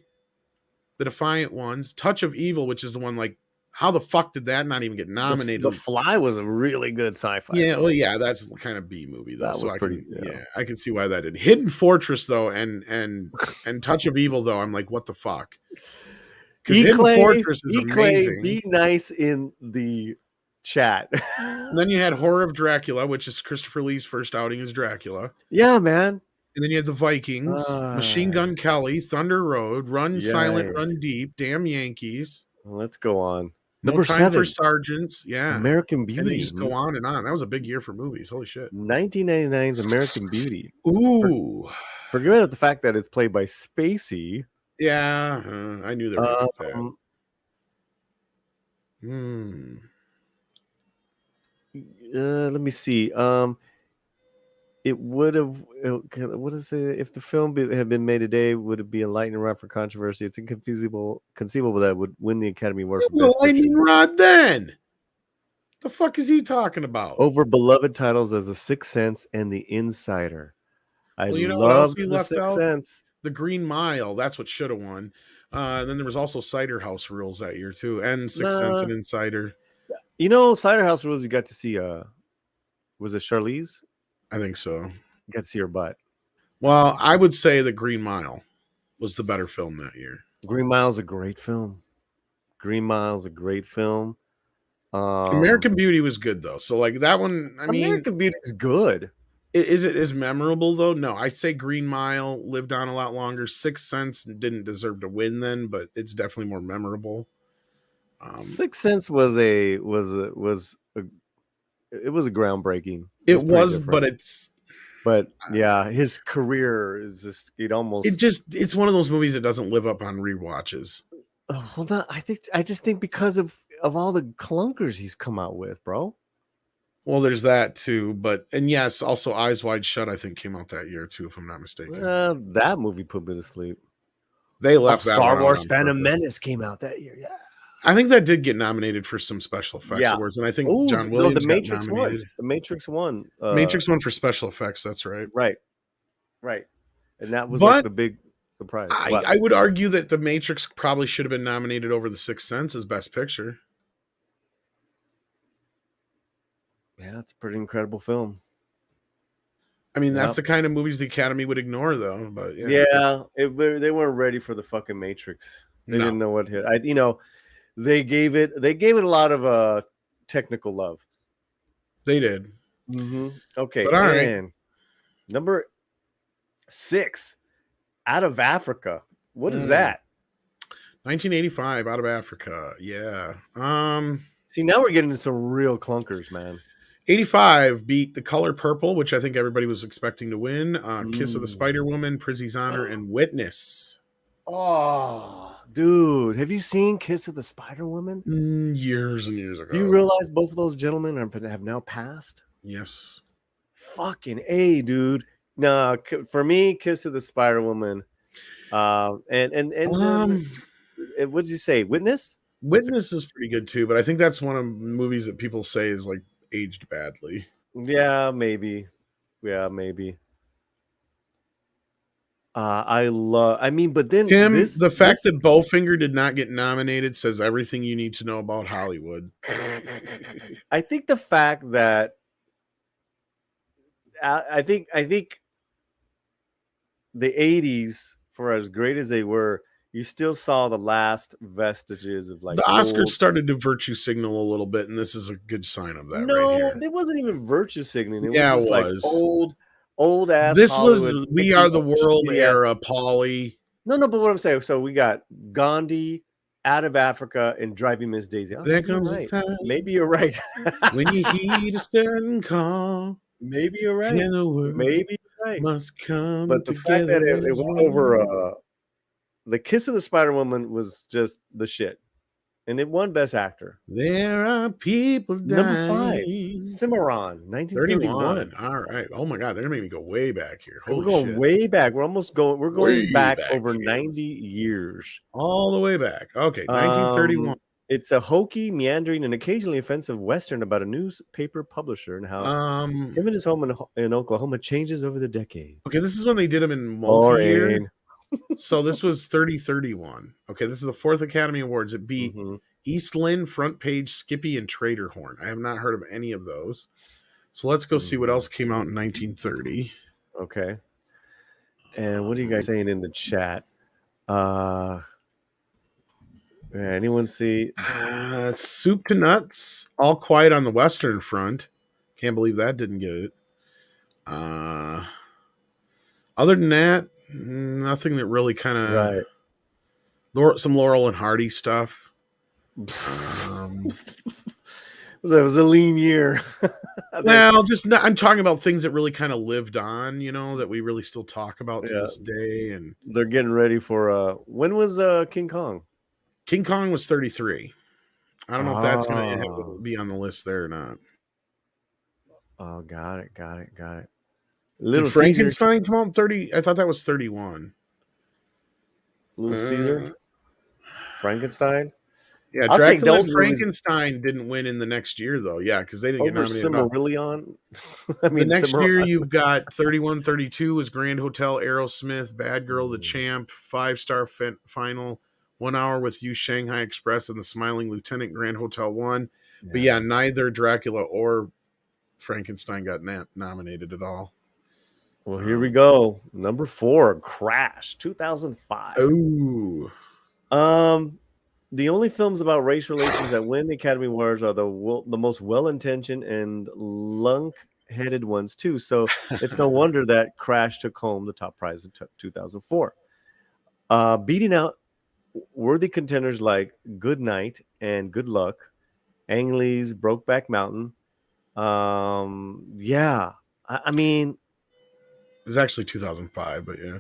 The Defiant Ones, Touch of Evil, which is the one like, how the fuck did that not even get nominated? The Fly was a really good sci-fi. Yeah, film. well, yeah, that's kind of B movie though. That so was pretty. I can see why that did. Hidden Fortress though, and Touch of Evil though, I'm like, what the fuck? Because Hidden Fortress is amazing. Be nice in the chat. And then you had Horror of Dracula, which is Christopher Lee's first outing as Dracula. Yeah, man. And then you had The Vikings, Machine Gun Kelly, Thunder Road, Run Silent, Run Deep, Damn Yankees. Let's go on. No Time for Sergeants. Yeah. American Beauty. And you just go on and on. That was a big year for movies. Holy shit. 1999's American Beauty. Ooh. Forget about the fact that it's played by Spacey. Yeah. I knew there was that. Let me see. It would have. What is it? If the film had been made today, would it be a lightning rod for controversy? It's conceivable that it would win the Academy Award for Best lightning rod. Then the fuck is he talking about? Over beloved titles as The Sixth Sense and The Insider. I love The Sixth Sense. The Green Mile. That's what should have won. Then there was also Cider House Rules that year too, and Sixth Sense and Insider. You know, Cider House Rules. You got to see. Was it Charlize? I think so. You got to see her butt. Well, I would say The Green Mile was the better film that year. Green Mile's a great film. American Beauty was good though. So like that one, American Beauty is good. Is it as memorable though? No, I say Green Mile lived on a lot longer. Sixth Sense didn't deserve to win then, but it's definitely more memorable. Sixth Sense was a groundbreaking. It was, but yeah, his career is just it's one of those movies that doesn't live up on rewatches. Oh, well, no, I just think because of all the clunkers he's come out with, bro. Well, there's that too, and yes, also Eyes Wide Shut I think came out that year too, if I'm not mistaken. That movie put me to sleep. They left that Star Wars Phantom Menace came out that year. Yeah. I think that did get nominated for some special effects Yeah. awards, and I think Oh John no, the Williams got Matrix won. nominated. The Matrix won. Matrix won for special effects. That's right. Right. Right. And that was like But the big surprise. I What? would argue that The Matrix probably should have been nominated over The Sixth Sense as Best Picture. Yeah, it's a pretty incredible film. I mean, that's Yep. the kind of movies the Academy would ignore, though. But Yeah, they weren't ready for the fucking Matrix. They No. didn't know what hit. They gave it a lot of technical love. They did. Okay, But all right. and number 6, Out of Africa. What is that? 1985, Out of Africa. Yeah. See, now we're getting into some real clunkers, man. 85 beat The Color Purple, which I think everybody was expecting to win. Kiss of the Spider Woman, Prizzy's Honor, and Witness. Oh, dude, have you seen Kiss of the Spider Woman? Years and years ago. Do you realize both of those gentlemen have now passed? Yes. Fucking A, dude. No, for me, Kiss of the Spider Woman. What did you say? Witness? Witness is pretty good too, but I think that's one of the movies that people say is like aged badly. Yeah, maybe. But then Tim, the fact that Bowfinger did not get nominated says everything you need to know about Hollywood. I think the fact that I think the 80s, for as great as they were, you still saw the last vestiges of like the Oscars started to virtue signal a little bit, and this is a good sign of that. No, right here. it wasn't even virtue signaling. It Yeah, was just it like was. old ass. This Hollywood was We Are the World era, Paulie. No, but what I'm saying, so we got Gandhi, Out of Africa, and Driving Miss Daisy. Oh, There comes a time. Maybe you're right. When you heed a certain call, maybe you're right. in the world Maybe you're right. must come. But the fact that it went over The Kiss of the Spider Woman was just the shit. And it won Best Actor. There are people Number dying. 5, Cimarron, 1931. All right. Oh my God, they're gonna make me go way back here. We're going way back. We're going Way back back, over kids. 90 years. All the way back. Okay, 1931. It's a hokey, meandering, and occasionally offensive Western about a newspaper publisher and how him and his home in Oklahoma changes over the decades. Okay, this is when they did them in multi-year. So this was 30-31. Okay, this is the 4th Academy Awards. It beat East Lynne, Front Page, Skippy, and Trader Horn. I have not heard of any of those. So let's go see what else came out in 1930. Okay. And what are you guys saying in the chat? Anyone see? Soup to Nuts, All Quiet on the Western Front. Can't believe that didn't get it. Other than that, nothing that really kind of some Laurel and Hardy stuff. It was a lean year. Well, I'm talking about things that really kind of lived on, that we really still talk about to this day. And they're getting ready for when was King Kong? King Kong was 33. I don't know if that's going to be on the list there or not. Oh, got it. Did Frankenstein come out in 30? I thought that was 31. Little Caesar? Frankenstein? Yeah, Dracula and Frankenstein didn't win in the next year, though. Yeah, because they didn't get nominated. Cimarron? The next year, you've got 31, 32 is Grand Hotel, Aerosmith, Bad Girl, The Champ, 5-Star Final, 1 Hour with You, Shanghai Express, and The Smiling Lieutenant, Grand Hotel 1. Yeah. But yeah, neither Dracula or Frankenstein got nominated at all. Well, here we go. Number 4, Crash, 2005. Ooh. The only films about race relations that win the Academy Awards are the most well-intentioned and lunk-headed ones, too. So it's no wonder that Crash took home the top prize in 2004. Beating out worthy contenders like Good Night and Good Luck, Ang Lee's Brokeback Mountain. I mean... It was actually 2005, but yeah.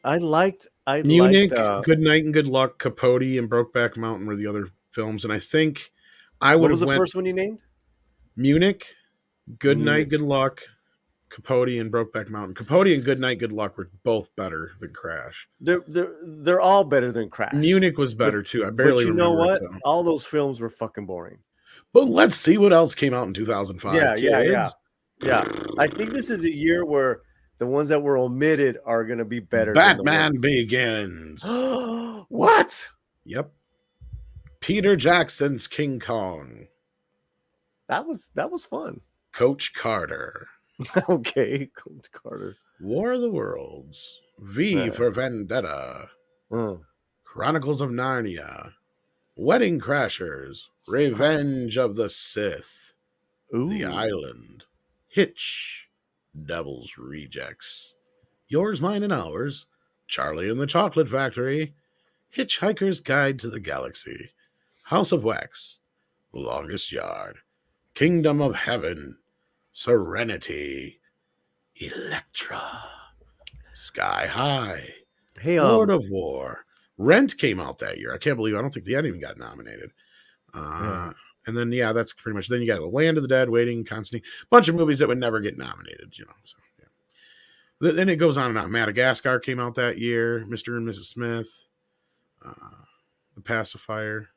I liked Munich, Good Night and Good Luck, Capote, and Brokeback Mountain were the other films, and I think I would have went. What was the first one you named? Munich, Good Night, Good Luck, Capote and Brokeback Mountain. Capote and Good Night, Good Luck were both better than Crash. They're all better than Crash. Munich was better too. I But barely you know remember what? it though. All those films were fucking boring. But let's see what else came out in 2005. Yeah. I think this is a year where the ones that were omitted are going to be better. Batman Begins. What? Yep. Peter Jackson's King Kong. That was fun. Coach Carter. Okay, Coach Carter. War of the Worlds. V for Vendetta. Chronicles of Narnia. Wedding Crashers. Revenge of the Sith. Ooh. The Island. Hitch. Devil's Rejects. Yours, Mine, and Ours. Charlie and the Chocolate Factory. Hitchhiker's Guide to the Galaxy. House of Wax. The Longest Yard. Kingdom of Heaven. Serenity. Electra. Sky High. Hey, Lord of War. Rent came out that year. I don't think that even got nominated. And then, that's pretty much, then you got The Land of the Dead, Waiting, Constantine, bunch of movies that would never get nominated, so, yeah. Then it goes on and on. Madagascar came out that year. Mr. and Mrs. Smith. The Pacifier.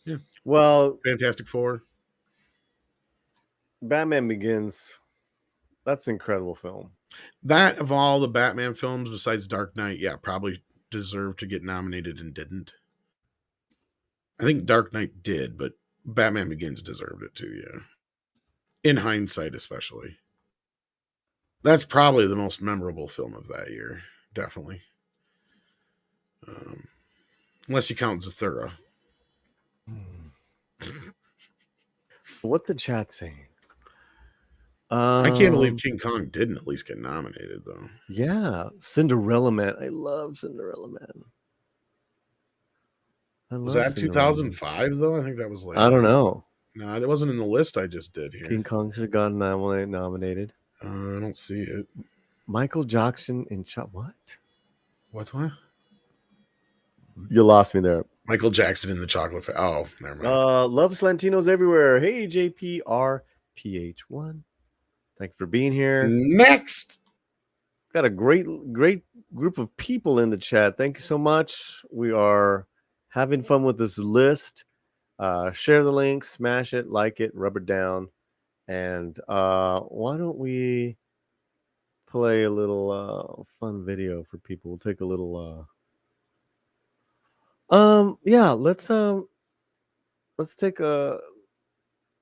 Yeah. Well, Fantastic Four. Batman Begins. That's an incredible film. That, of all the Batman films besides Dark Knight, probably deserved to get nominated and didn't. I think Dark Knight did, but Batman Begins deserved it too, yeah. In hindsight, especially. That's probably the most memorable film of that year. Definitely. Unless you count Zathura. What's the chat saying? I can't believe King Kong didn't at least get nominated, though. Yeah, Cinderella Man. I love Cinderella Man. Was that 2005, though? I think that was later. I don't know. No, it wasn't in the list I just did here. King Kong should have gotten nominated. I don't see it. Michael Jackson in what? What? You lost me there. Michael Jackson in the Chocolate Factory. Oh, never mind. Love Slantinos everywhere. Hey, JPRPH1. Thank you for being here. Next. Got a great group of people in the chat. Thank you so much. We are having fun with this list. Share the link, smash it, like it, rub it down. And why don't we play a little fun video for people? We'll take a little let's take a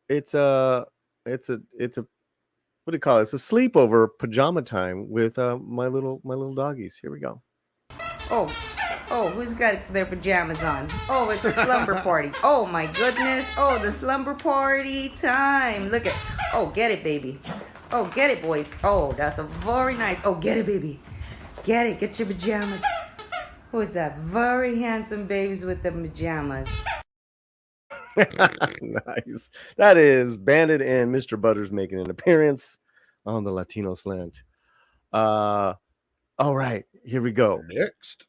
it's a what do you call it? It's a sleepover pajama time with my little doggies. Here we go. Oh, who's got their pajamas on? Oh, it's a slumber party. Oh my goodness. Oh, the slumber party time. Look at, get it, baby. Oh, get it, boys. Oh, that's a very nice. Oh, get it, baby. Get your pajamas. Who is that? Very handsome babies with the pajamas. Nice. That is Bandit and Mr. Butters making an appearance on the Latino Slant. All right, here we go. Next.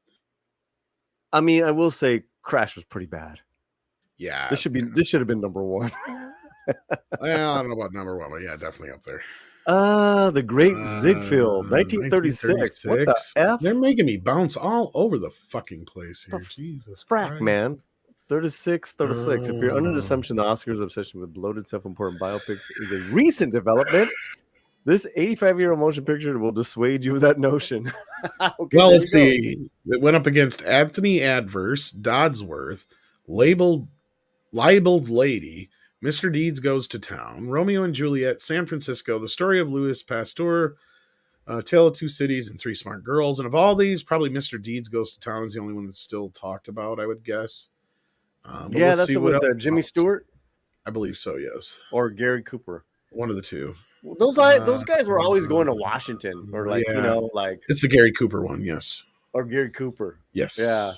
I mean, I will say Crash was pretty bad. Yeah. This should have been number one. Well, I don't know about number one, but definitely up there. The Great Ziegfeld, 1936. What the F? They're making me bounce all over the fucking place here. Jesus Frack, Christ. man. 36. If you're under the assumption the Oscars' obsession with bloated, self-important biopics is a recent development, this 85-year-old motion picture will dissuade you of that notion. Okay, well, let's see. It went up against Anthony Adverse, Dodsworth, Libeled Lady, Mr. Deeds Goes to Town, Romeo and Juliet, San Francisco, The Story of Louis Pasteur, Tale of Two Cities, and Three Smart Girls. And of all these, probably Mr. Deeds Goes to Town is the only one that's still talked about, I would guess. That's the one with Jimmy Stewart? I believe so, yes. Or Gary Cooper. One of the two. Those guys were always going to Washington, or it's the Gary Cooper one, yes. Or Gary Cooper. Yes. Yeah.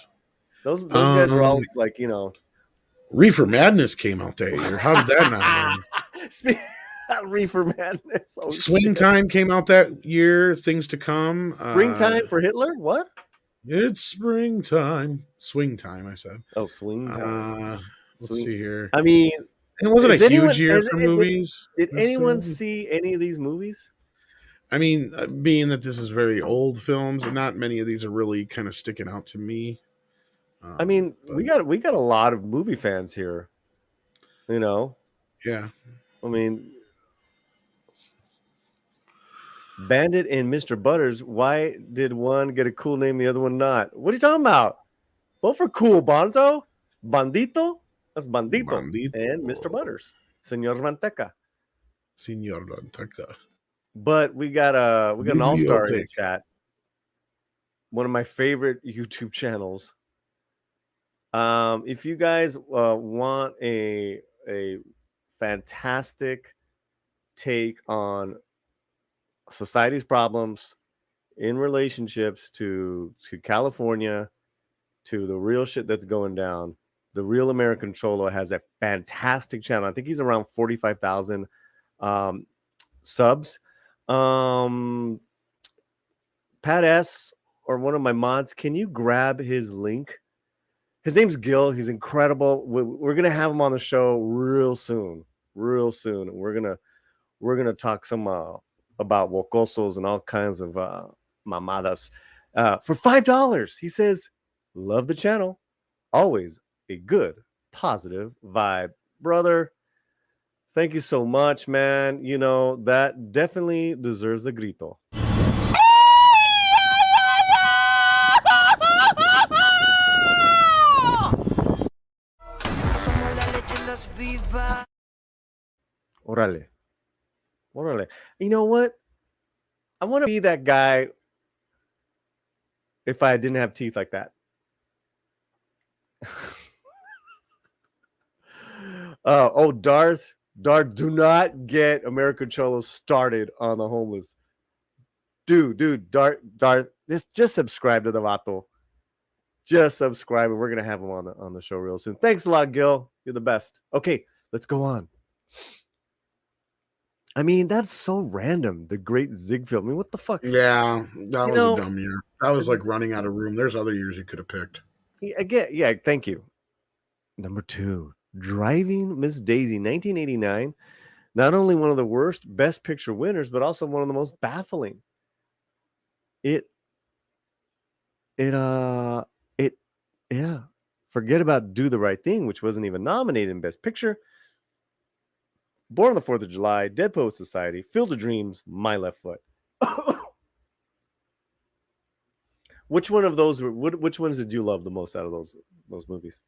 Those guys were always Reefer Madness came out that year. How did that not happen? Reefer Madness. Swing Time came out that year. Things to Come. Springtime for Hitler? What? It's springtime. Swing Time, I said. Oh, Swing Time. Let's see here. I mean, it wasn't a huge year for movies. Did anyone see any of these movies? I mean, being that this is very old films, and not many of these are really kind of sticking out to me. I mean, But we got a lot of movie fans here. You know, yeah, I mean, Bandit and Mr. Butters. Why did one get a cool name, the other one not? What are you talking about? Both are cool, Bonzo. Bandito. That's Bandito. Bandit, And Mr. Butters. Senor Manteca. Senor Danteca. But we got an all-star in the Biblioteca. chat. One of my favorite YouTube channels. If you guys want a fantastic take on society's problems in relationships to California, to the real shit that's going down, the Real American Cholo has a fantastic channel. I think he's around 45,000 subs. Pat S or one of my mods, can you grab his link? His name's Gil. He's incredible. We're gonna have him on the show real soon. We're gonna talk some about wocosos and all kinds of mamadas for $5. He says, "Love the channel. Always a good, positive vibe, brother." Thank you so much, man. You know that definitely deserves a grito. Orale. You know what? I want to be that guy if I didn't have teeth like that. Darth, do not get American Cholo started on the homeless. Dude, Darth, just subscribe to the Vato. Just subscribe, and we're gonna have him on the show real soon. Thanks a lot, Gil. You're the best. Okay, let's go on. I mean, that's so random. The Great Ziegfeld. I mean, what the fuck? Yeah, that was a dumb year. That was like running out of room. There's other years you could have picked. Again, yeah, thank you. Number 2, Driving Miss Daisy, 1989. Not only one of the worst Best Picture winners, but also one of the most baffling. Forget about Do the Right Thing, which wasn't even nominated in Best Picture. Born on the 4th of July, Dead Poets Society, Field of Dreams, My Left Foot. Which one of those? Which ones did you love the most out of those movies?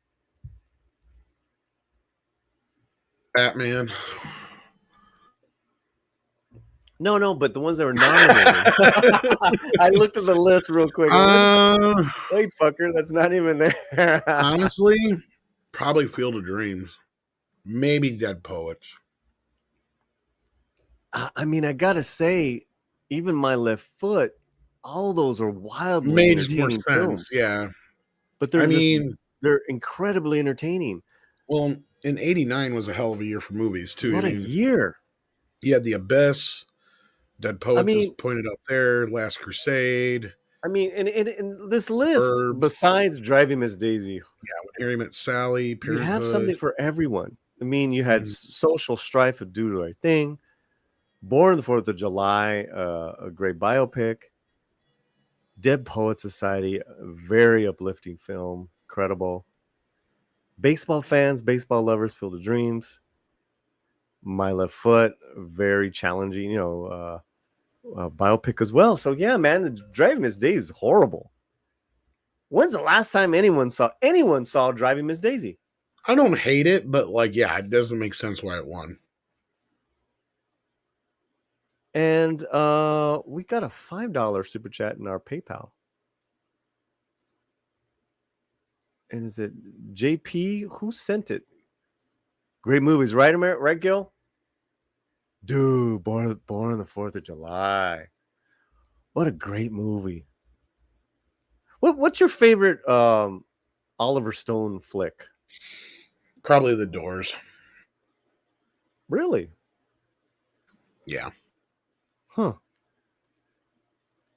Batman. No, but the ones that were nominated. I looked at the list real quick. Wait, fucker, that's not even there. Honestly, probably Field of Dreams. Maybe Dead Poets. I mean, I gotta say, even My Left Foot, all those are wildly made entertaining more sense. films. Yeah, but they're incredibly entertaining. Well, in '89 was a hell of a year for movies too. What a year! You had The Abyss, Dead Poets is pointed out there, Last Crusade. I mean, in this list, besides Driving Miss Daisy, When Harry Met Sally, Parenthood, you have something for everyone. I mean, you had Social Strife of Do the Right Thing, Born on the 4th of July, a great biopic, Dead Poets Society, a very uplifting film, incredible. Baseball fans, baseball lovers, Field of Dreams, My Left Foot, very challenging, biopic as well. So yeah, man, the Driving Miss Daisy is horrible. When's the last time anyone saw Driving Miss Daisy? I don't hate it, but it doesn't make sense why it won. And we got a $5 super chat in our PayPal. And is it JP? Who sent it? Great movies, right, right, Gil? Dude, Born on the 4th of July. What a great movie. What's your favorite Oliver Stone flick? Probably The Doors. Really? Yeah. Huh.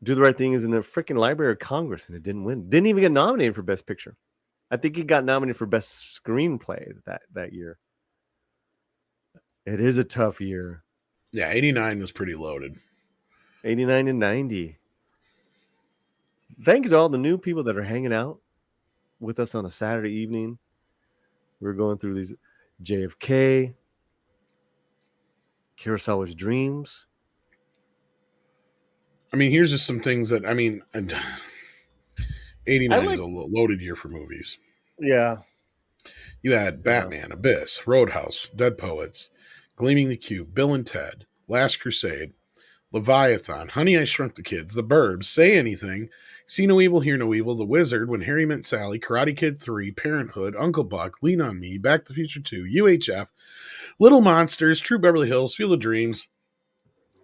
Do the Right Thing is in the freaking Library of Congress, and it didn't win. Didn't even get nominated for Best Picture. I think he got nominated for Best Screenplay that year. It is a tough year. Yeah, '89 was pretty loaded. '89 and '90. Thank you to all the new people that are hanging out with us on a Saturday evening. We're going through these JFK, Kurosawa's Dreams. I mean, here's just some things that, I mean, 89 is a loaded year for movies. Yeah. You had Batman, Abyss, Roadhouse, Dead Poets, Gleaming the Cube, Bill and Ted, Last Crusade, Leviathan, Honey, I Shrunk the Kids, The Burbs, Say Anything, See No Evil, Hear No Evil, The Wizard, When Harry Met Sally, Karate Kid 3, Parenthood, Uncle Buck, Lean on Me, Back to the Future 2, UHF, Little Monsters, True Beverly Hills, Field of Dreams,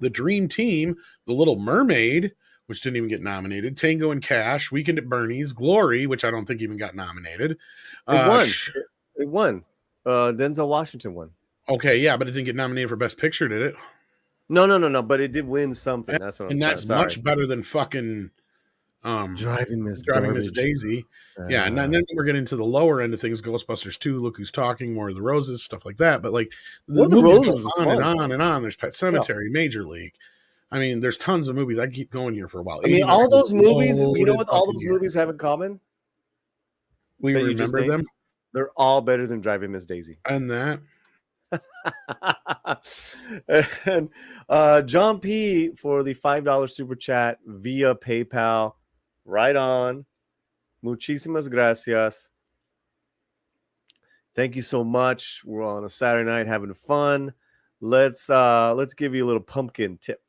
The Dream Team, The Little Mermaid, which didn't even get nominated, Tango and Cash, Weekend at Bernie's, Glory, which I don't think even got nominated. It won. It won. Denzel Washington won. Okay, yeah, but it didn't get nominated for Best Picture, did it? No. But it did win something. That's what. That's much better than fucking Driving Miss Daisy. Yeah, and then we're getting to the lower end of things. Ghostbusters 2, Look Who's Talking, More of the Roses, stuff like that. But like the movies go on and on and on. There's Pet Cemetery, Major League. I mean, there's tons of movies. I can keep going here for a while. I mean, all those movies. You know what all those movies have in common? We remember them. They're all better than Driving Miss Daisy. And that. And John P for the $5 super chat via PayPal. Right on. Muchísimas gracias. Thank you so much. We're on a Saturday night having fun. Let's give you a little pumpkin tip.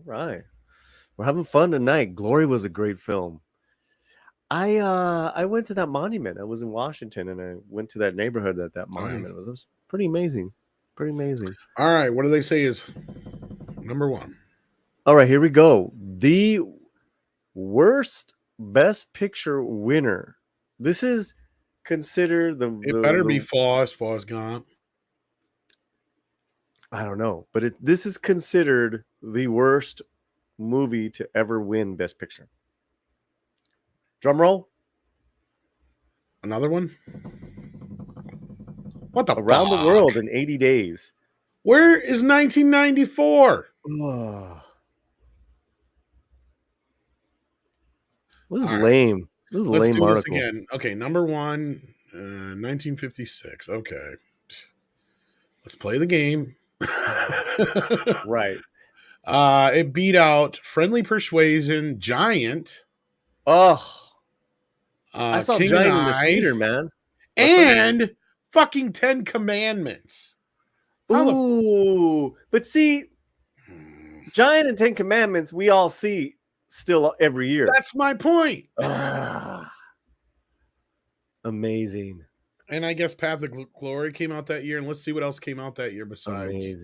Right, we're having fun tonight. Glory was a great film. I went to that monument. I was in Washington, and I went to that neighborhood that monument was. It was pretty amazing. All right, what do they say is number one? All right, here we go. The worst Best Picture winner. This is considered It better be Forrest Gump. I don't know, but this is considered the worst movie to ever win Best Picture. Drum roll. Another one? What the Around fuck? the World in 80 Days. Where is 1994? This is lame. This is a lame article. Let's do this again. Okay, number one, 1956. Okay. Let's play the game. Right. It beat out Friendly Persuasion, Giant. I saw King Giant in the theater, man. And fucking 10 Commandments. But see, Giant and 10 Commandments, we all see still every year. That's my point. Amazing. And I guess Path of Glory came out that year. And let's see what else came out that year besides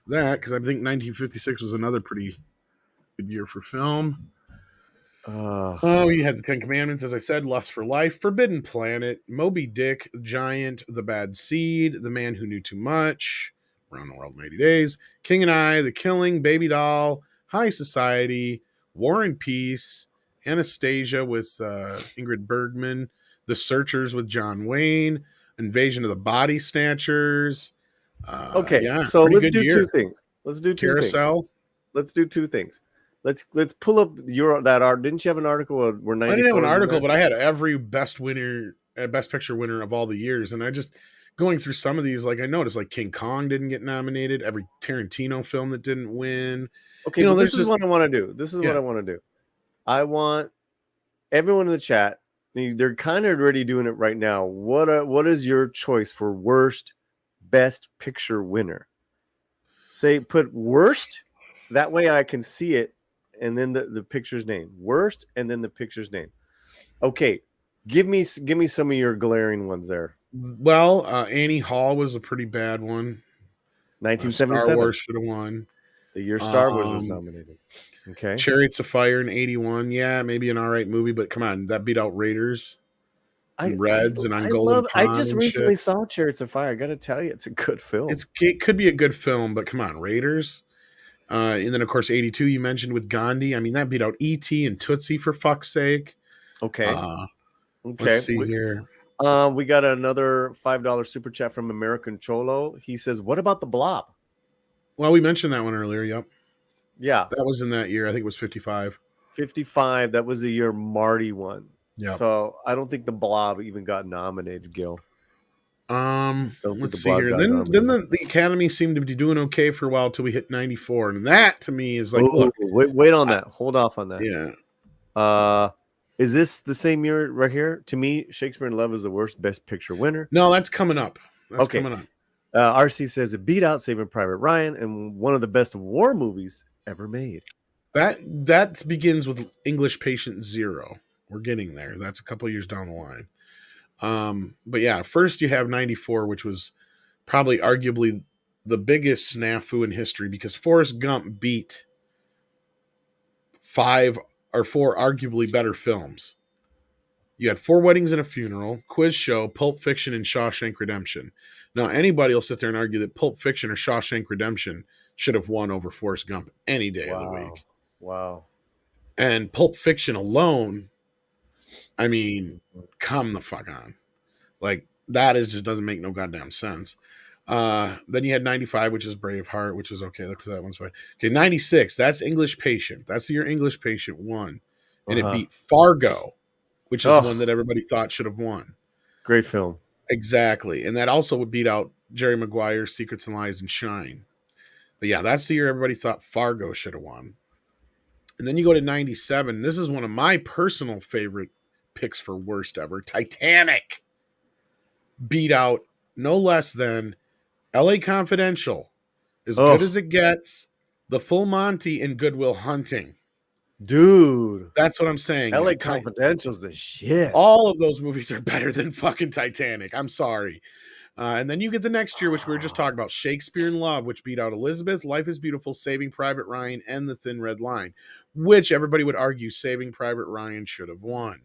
that. Because I think 1956 was another pretty good year for film. You had the 10 Commandments, as I said, Lust for Life, Forbidden Planet, Moby Dick, Giant, The Bad Seed, The Man Who Knew Too Much, Around the World in 80 Days, King and I, The Killing, Baby Doll, High Society, War and Peace, Anastasia with Ingrid Bergman, The Searchers with John Wayne, Invasion of the Body Snatchers. So let's do two things. Let's do two things. Let's pull up that art. Didn't you have an article where 94? I didn't have an article, but I had every Best Picture winner of all the years, and I just going through some of these, like I noticed, like King Kong didn't get nominated. Every Tarantino film that didn't win. Okay, this is what I want to do. What I want to do. I want everyone in the chat. They're kind of already doing it right now. What is your choice for worst Best Picture winner? Put worst. That way I can see it. And then the picture's name. Worst, and then the picture's name. Okay. Give me some of your glaring ones there. Well, Annie Hall was a pretty bad one. 1977. Star Wars should have won. The year Star Wars was nominated. Okay. Chariots of Fire in 81. Yeah, maybe an all right movie, but come on, that beat out Raiders. Reds and on Golden Pond. I just recently saw Chariots of Fire. I got to tell you, it's a good film. It could be a good film, but come on, Raiders. And then, of course, 82 you mentioned with Gandhi. I mean, that beat out E.T. and Tootsie, for fuck's sake. Okay. Let's Okay. see here. We got another $5 super chat from American Cholo. He says, "What about the Blob?" Well, we mentioned that one earlier. Yep. Yeah, That was in that year. I think it was 55. 55. That was the year Marty won. Yeah. So I don't think the Blob even got nominated, Gil. Let's see here. Then the Academy seemed to be doing okay for a while till we hit 94, and that to me is like, look, wait on that. Hold off on that. Yeah. Is this the same year right here? To me, Shakespeare in Love is the worst Best Picture winner. No, that's coming up. That's okay. coming up. RC says it beat out Saving Private Ryan and one of the best war movies ever made. That begins with English Patient Zero. We're getting there. That's a couple years down the line. But yeah, first you have 94, which was probably arguably the biggest snafu in history because Forrest Gump beat 5 or 4 arguably better films. You had 4 Weddings and a Funeral, Quiz Show, Pulp Fiction, and Shawshank Redemption. Now, anybody will sit there and argue that Pulp Fiction or Shawshank Redemption should have won over Forrest Gump any day of the week. Wow. And Pulp Fiction alone, I mean, come the fuck on. Like, that just doesn't make no goddamn sense. Then you had 95, which is Braveheart, which is okay. Look, that one's fine. Okay, 96, that's English Patient. That's the year English Patient won. And it beat Fargo, which is the one that everybody thought should have won. Great film. Exactly. And that also would beat out Jerry Maguire's Secrets and Lies and Shine. But yeah, that's the year everybody thought Fargo should have won. And then you go to 97. This is one of my personal favorite picks for worst ever. Titanic beat out no less than LA Confidential, As Good as It Gets, The Full Monty, and Good Will Hunting. Dude, that's what I'm saying. LA Confidential's the shit. All of those movies are better than fucking Titanic. I'm sorry. And then you get the next year, which we were just talking about, Shakespeare in Love, which beat out Elizabeth, Life is Beautiful, Saving Private Ryan, and The Thin Red Line, which everybody would argue Saving Private Ryan should have won.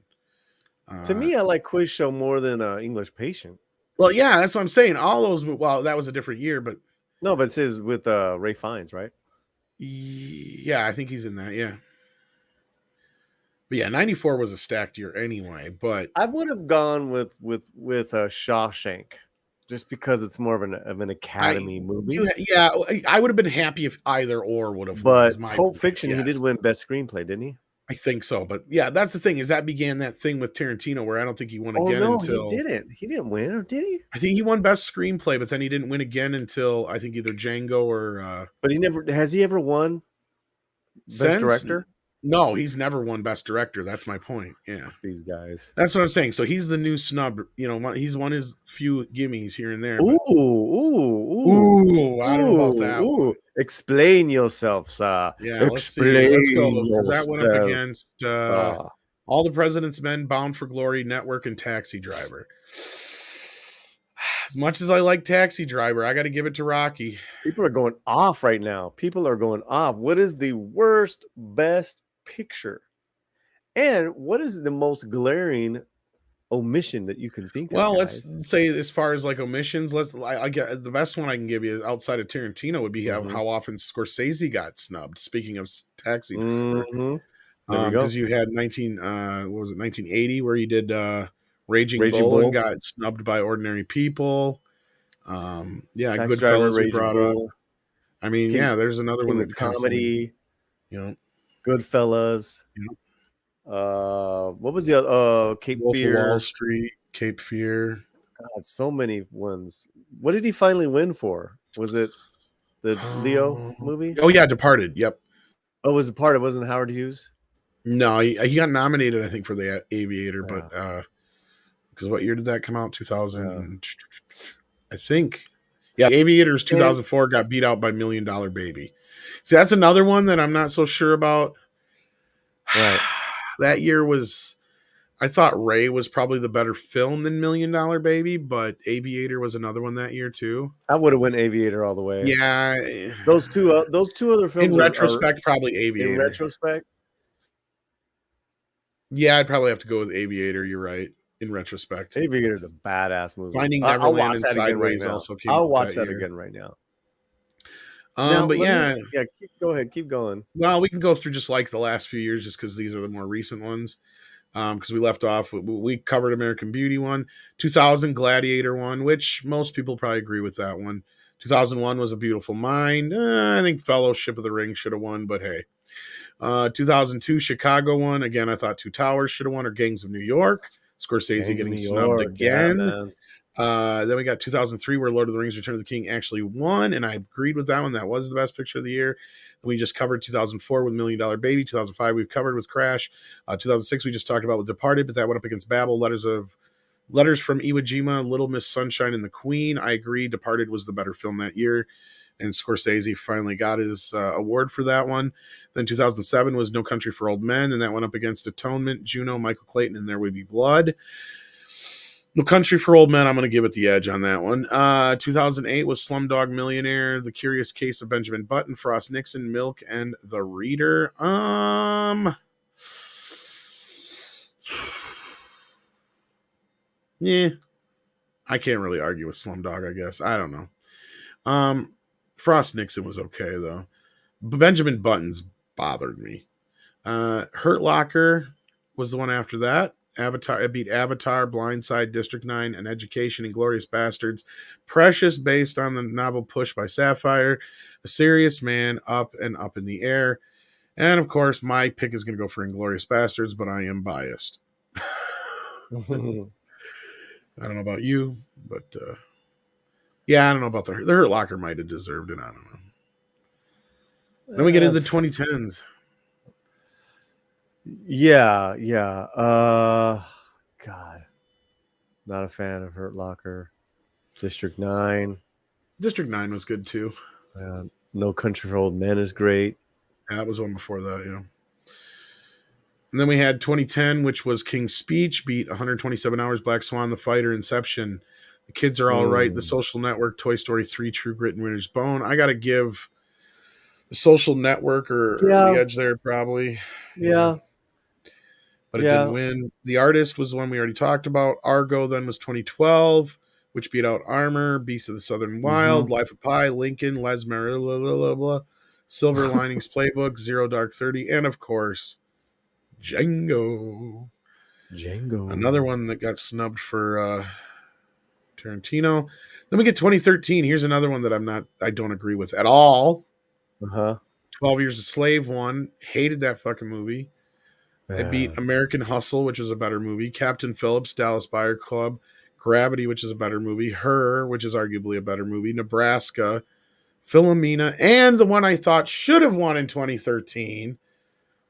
To me, I like Quiz Show more than English Patient. Well, yeah, that's what I'm saying. All those, well, that was a different year, but no, but it says with Ray Fiennes, right? Yeah, I think he's in that. Yeah. But yeah, 94 was a stacked year anyway. But I would have gone with Shawshank, just because it's more of an Academy movie. Yeah, I would have been happy if either or would have. But Pulp Fiction, he did win Best Screenplay, didn't he? I think so. But yeah, that's the thing, is that began that thing with Tarantino where I don't think he won again until. He didn't. He didn't win, or did he? I think he won Best Screenplay, but then he didn't win again until I think either Django or. But he never has he ever won Best Director? No, he's never won Best Director. That's my point. Yeah. These guys. That's what I'm saying. So he's the new snub. You know, he's won his few gimmies here and there. Ooh. I don't know about that. Ooh. Explain yourself, sir. Yeah, let's see. Let's go. Because that went up against All the President's Men, Bound for Glory, Network, and Taxi Driver. As much as I like Taxi Driver, I got to give it to Rocky. People are going off right now. People are going off. What is the worst Best Picture? And what is the most glaring omission that you can think of? Well, let's say as far as like omissions, I get the best one I can give you outside of Tarantino would be how often Scorsese got snubbed. Speaking of Taxi Driver, because you had 1980 where you did Raging Bull and got snubbed by Ordinary People. Goodfellas we brought up. I mean, there's another one that comedy. You know, Goodfellas. What was the other? Cape Fear, Wall Street, Cape Fear. God, so many ones. What did he finally win for? Was it the Leo movie? Oh yeah, Departed. Yep. Oh, was Departed? Wasn't Howard Hughes? No, he got nominated, I think, for the Aviator, but because what year did that come out? 2000, I think. Yeah, Aviators 2004 got beat out by $1 Million Baby. See, that's another one that I'm not so sure about. Right. That year I thought Ray was probably the better film than $1 Million Baby, but Aviator was another one that year too. I would have went Aviator all the way. Yeah, those two other films. In retrospect, probably Aviator. In retrospect, yeah, I'd probably have to go with Aviator. You're right. In retrospect, Aviator's a badass movie. Finding Neverland and Sideways also came. I'll watch that again right now. Now But let me, yeah, yeah, go ahead, keep going. well, we can go through just like the last few years, just because these are the more recent ones. Because we left off, we covered American Beauty one, 2000 Gladiator one, which most people probably agree with that one. 2001 was A Beautiful Mind. I think Fellowship of the Ring should have won, but hey. 2002 Chicago one. Again, I thought Two Towers should have won, or Gangs of New York. Scorsese Gangs of getting New snubbed York, yeah, again. man. Then we got 2003, where Lord of the Rings: Return of the King actually won, and I agreed with that one. That was the best picture of the year. And we just covered 2004 with Million Dollar Baby. 2005 we've covered with Crash. 2006 we just talked about with Departed, but that went up against Babel. Letters from Iwo Jima, Little Miss Sunshine, and the Queen. I agree. Departed was the better film that year, and Scorsese finally got his award for that one. Then 2007 was No Country for Old Men, and that went up against Atonement, Juno, Michael Clayton, and There Would Be Blood. No Country for Old Men, I'm going to give it the edge on that one. 2008 was Slumdog Millionaire, The Curious Case of Benjamin Button, Frost Nixon, Milk, and The Reader. Yeah, I can't really argue with Slumdog, I guess. I don't know. Frost Nixon was okay, though. Benjamin Button's bothered me. Hurt Locker was the one after that. Avatar, it beat Avatar, Blindside, District 9, and Education, and Glorious Bastards. Precious, based on the novel Push by Sapphire. A Serious Man, Up and Up in the Air. And of course, my pick is going to go for Inglourious Bastards, but I am biased. I don't know about you, but yeah, I don't know about the Hurt Locker might have deserved it. I don't know. Then we get into the 2010s. Yeah. God, not a fan of Hurt Locker. District 9. District 9 was good too. No Country for Old Men is great. Yeah, that was one before that, yeah. And then we had 2010, which was King's Speech, beat 127 Hours, Black Swan, The Fighter, Inception, The Kids Are All Right, The Social Network, Toy Story 3, True Grit, and Winter's Bone. I got to give The Social Network or the edge there, probably. Yeah. But it didn't win. The Artist was the one we already talked about. Argo then was 2012, which beat out Armor, Beast of the Southern Wild, Life of Pi, Lincoln, Les Mis, Silver Linings Playbook, Zero Dark 30, and of course, Django. Another one that got snubbed for Tarantino. Then we get 2013. Here's another one that I don't agree with at all. 12 Years a Slave one. Hated that fucking movie. It beat American Hustle, which is a better movie. Captain Phillips, Dallas Buyer Club. Gravity, which is a better movie. Her, which is arguably a better movie. Nebraska. Philomena. And the one I thought should have won in 2013,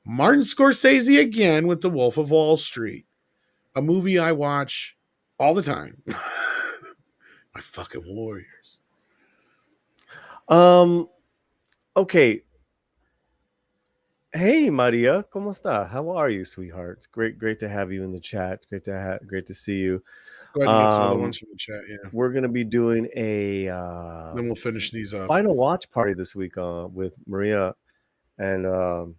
Martin Scorsese again with The Wolf of Wall Street. A movie I watch all the time. My fucking Warriors. Okay. Hey, Maria, ¿cómo está? How are you, sweetheart? It's great to have you in the chat. Great to see you. Go ahead and get some other ones from the chat. Yeah, we're gonna be doing a then we'll finish these up. Final watch party this week with Maria and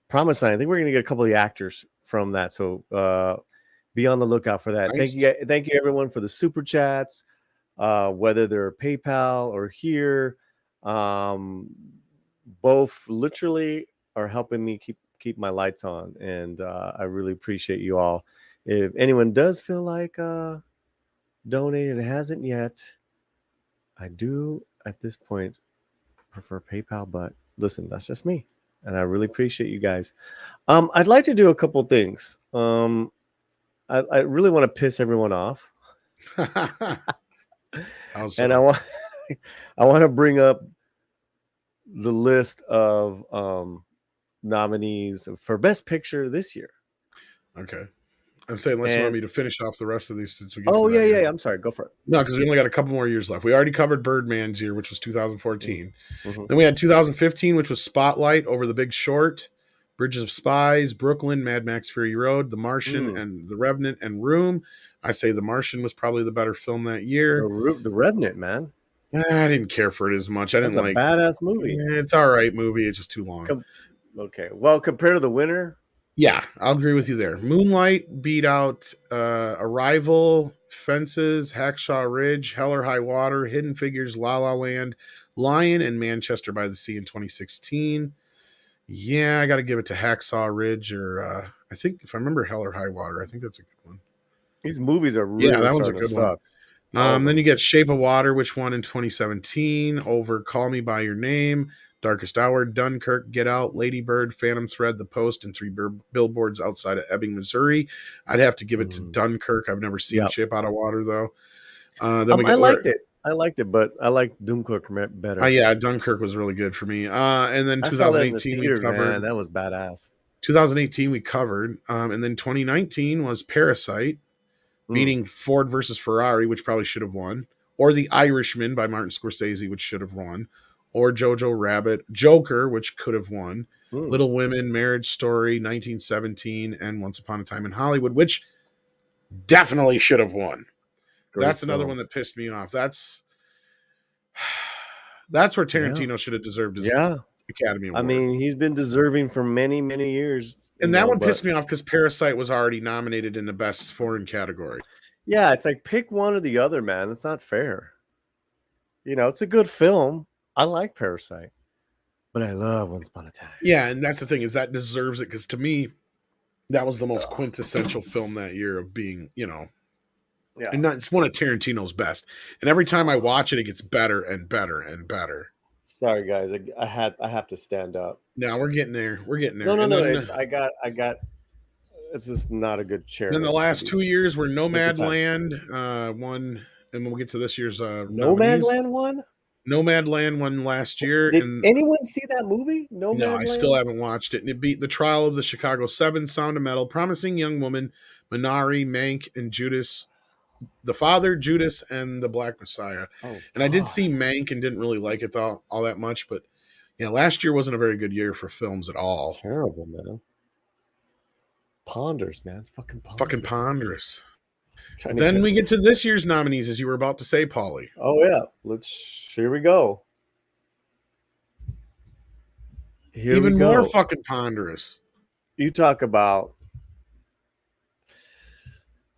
Promise Sign. I think we're gonna get a couple of the actors from that. So be on the lookout for that. Nice. Thank you everyone for the super chats, whether they're PayPal or here. Both literally are helping me keep my lights on, and I really appreciate you all. If anyone does feel like donating and hasn't yet, I do at this point prefer PayPal, but listen, that's just me, and I really appreciate you guys. I'd like to do a couple things. I really want to piss everyone off, and I want to bring up the list of nominees for Best Picture this year. Okay. I'd say unless you want me to finish off the rest of these since we get to that year. I'm sorry. Go for it. No, because we only got a couple more years left. We already covered Birdman's year, which was 2014. Then we had 2015, which was Spotlight, Over the Big Short, Bridges of Spies, Brooklyn, Mad Max Fury Road, The Martian, and The Revenant, and Room. I say The Martian was probably the better film that year. The Revenant, man. I didn't care for it as much. I didn't like a badass movie. It's all right movie. It's just too long. Okay. Well, compared to The Winner, yeah, I'll agree with you there. Moonlight beat out Arrival, Fences, Hacksaw Ridge, Hell or High Water, Hidden Figures, La La Land, Lion and Manchester by the Sea in 2016. Yeah, I got to give it to Hacksaw Ridge, or I think if I remember Hell or High Water, I think that's a good one. These movies are Yeah, really that one's a starting to good one. suck. All of Then them. you get Shape of Water, which won in 2017 over Call Me by Your Name, Darkest Hour, Dunkirk, Get Out, Lady Bird, Phantom Thread, The Post, and Three Billboards Outside of Ebbing, Missouri. I'd have to give it to Dunkirk. I've never seen Yep. Shape Out of Water though. Then we I get liked it. I liked it, but I liked Dunkirk better. yeah, Dunkirk was really good for me. And then I saw that in the 2018 theater, we covered. man. That was badass. 2018 we covered, and then 2019 was Parasite, beating Ford versus Ferrari, which probably should have won, or The Irishman by Martin Scorsese, which should have won, or Jojo Rabbit, Joker, which could have won, Little Women, Marriage Story, 1917, and Once Upon a Time in Hollywood, which definitely should have won. That's another one that pissed me off. That's where Tarantino should have deserved his Academy Award. I mean, he's been deserving for many, many years. And that one pissed me off because Parasite was already nominated in the Best Foreign category. Yeah, it's like pick one or the other, man. It's not fair. You know, it's a good film. I like Parasite, but I love Once Upon a Time. Yeah, and that's the thing, is that deserves it, because to me, that was the most quintessential film that year of being, you know, and not it's one of Tarantino's best. And every time I watch it, it gets better and better and better. Sorry, guys, I have to stand up. Now we're getting there. We're getting there. No. Then, I got. It's just not a good chair. Then the last 2 years were Nomadland won, and we'll get to this year's Nomadland won. Nomadland won last year. Did anyone see that movie? No, I still haven't watched it. And it beat The Trial of the Chicago 7, Sound of Metal, Promising Young Woman, Minari, Mank, and Judas, the Father, Judas, and the Black Messiah. And I did see Mank and didn't really like it all that much. But yeah, last year wasn't a very good year for films at all. Terrible, man. Ponders, man. It's fucking ponderous. Fucking ponderous. Then we get to this year's nominees, as you were about to say, Paulie. Oh yeah, here we go. Even more fucking ponderous. You talk about.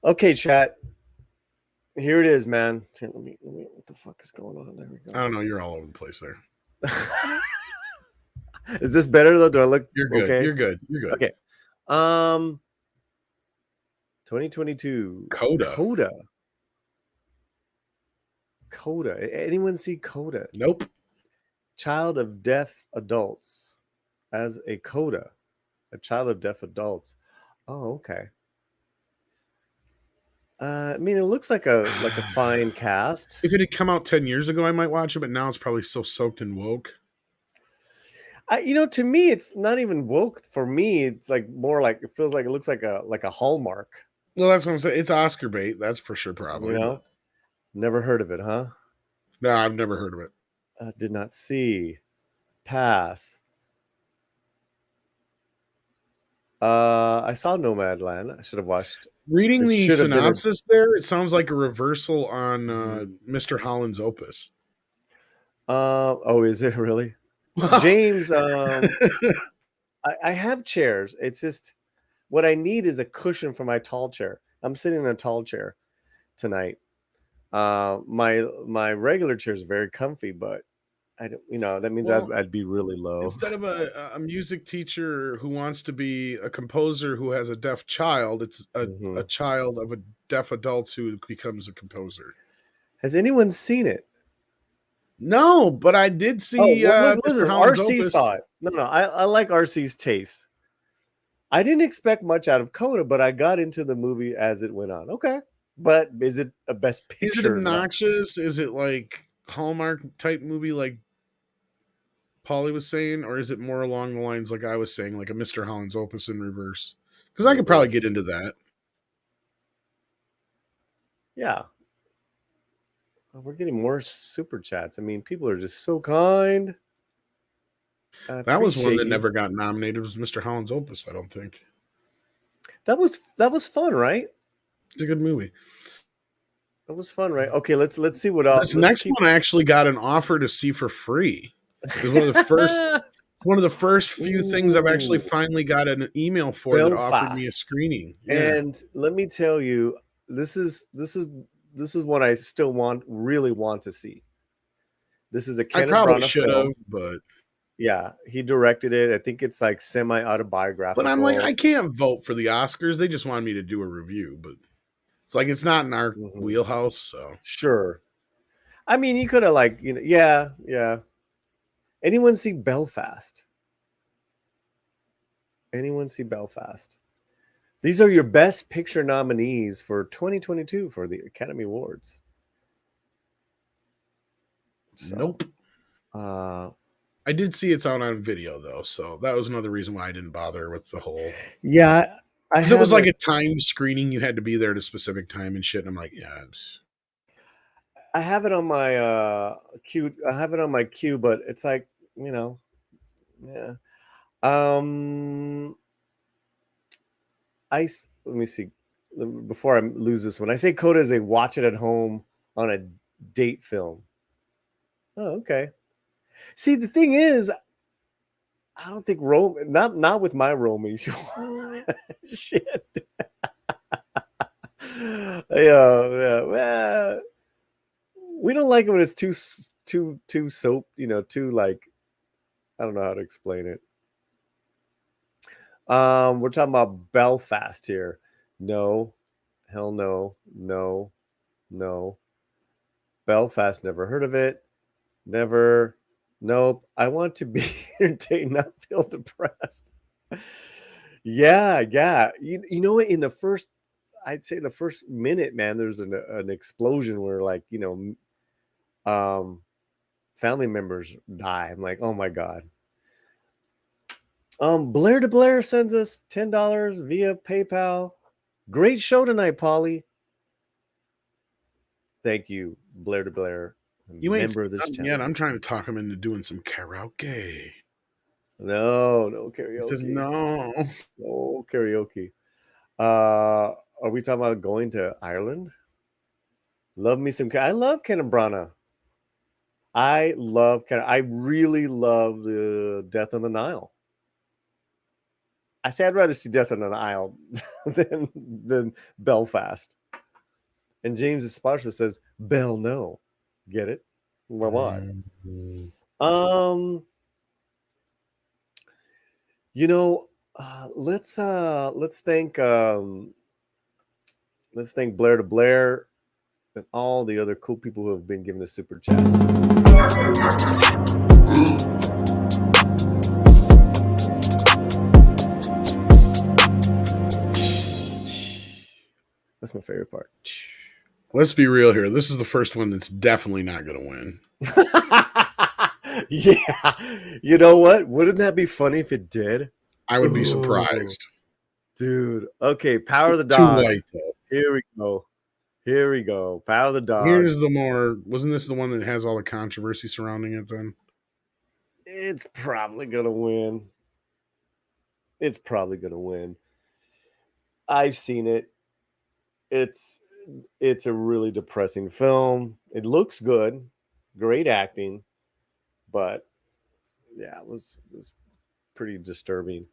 Okay, chat. Here it is, man. Let me. What the fuck is going on? There we go. I don't know. You're all over the place there. Is this better though? Do I look? You're good. Okay? You're good. You're good. Okay. 2022. Coda. Anyone see Coda? Nope. Child of deaf adults as a Coda. A child of deaf adults. Oh, okay. I mean, it looks like a fine cast. If it had come out 10 years ago, I might watch it, but now it's probably so soaked in woke. To me, it's not even woke. For me, it's like more like it feels like it looks like a Hallmark. Well, that's what I'm saying. It's Oscar bait, that's for sure. Probably. You know, never heard of it, huh? No, I've never heard of it. Did not see. Pass. I saw Nomadland. I should have watched. Reading the synopsis there, it sounds like a reversal on Mr. Holland's Opus. Oh, is it really? James, I have chairs. It's just what I need is a cushion for my tall chair. I'm sitting in a tall chair tonight. My regular chair is very comfy, but I don't. That means I'd be really low. Instead of a music teacher who wants to be a composer who has a deaf child, it's a child of a deaf adult who becomes a composer. Has anyone seen it? No, but I did see. Mr. RC saw it. No, I like RC's taste. I didn't expect much out of Coda, but I got into the movie as it went on. Okay, but is it a best picture? Is it obnoxious? Is it like Hallmark type movie, like Paulie was saying, or is it more along the lines like I was saying, like a Mr. Holland's Opus in reverse? Because I could probably get into that. Yeah. We're getting more super chats. I mean, people are just so kind. That was one that never got nominated. Was Mr. Holland's Opus? I don't think. That was fun, right? It's a good movie. That was fun, right? Okay, let's see what else. This next one I actually got an offer to see for free. It was one of the first. It's one of the first few things I've actually finally got an email for Belfast. That offered me a screening. Yeah. And let me tell you, this is what I still really want to see. This is a I Kenneth probably Branagh should have, film. but Yeah, he directed it. I think it's like I'm like, I semi-autobiographical. can't vote for the Oscars. They just wanted me to do a review, but it's like it's not in our Mhm. wheelhouse. So Sure. I mean, you could have like, yeah, yeah. Anyone see Belfast? Anyone see Belfast? These are your best picture nominees for 2022 for the Academy Awards. So, nope. I did see it's out on video though, so that was another reason why I didn't bother with the whole. yeah, I Because it was like haven't. a timed screening, you had to be there at a specific time and shit. And I'm like, yeah, I have it on my queue. I have it on my queue, but it's like, yeah. Um, let me see. Before I lose this one, I say Coda is a watch it at home on a date film. Oh, okay. See, the thing is, I don't think not with my Romy. Shit. Yeah, yeah. Well, we don't like it when it's too soap. Too like, I don't know how to explain it. We're talking about Belfast here. No, hell no, no, no. Belfast, never heard of it. Never. Nope. I want to be entertained, not feel depressed. Yeah, yeah. You know what? I'd say the first minute, man, there's an explosion where like, family members die. I'm like, oh my God. Blair to Blair sends us $10 via PayPal. Great show tonight, Paulie. Thank you, Blair to Blair, a you ain't member of this done channel. yet. I'm trying to talk him into doing some karaoke. No He karaoke. says no. No karaoke. Are we talking about going to Ireland? Love me some. I love Kenneth Branagh. I really love the Death on the Nile. I say I'd rather see Death on the Nile than Belfast. And James Esparza says, Bell no. Get it? Well, what? You know, let's thank Blair to Blair and all the other cool people who have been giving us super chats. That's my favorite part. Let's be real here. This is the first one that's definitely not going to win. Yeah. You know what? Wouldn't that be funny if it did? I would be surprised. Dude. Okay, Power of the Too Dog. white though. Here we go. Here we go. Power of the Dog. Here's the more. Wasn't this the one that has all the controversy surrounding it then? It's probably going to win. It's probably going to win. I've seen it. It's a really depressing film. It looks good. Great acting. But yeah, it was pretty disturbing.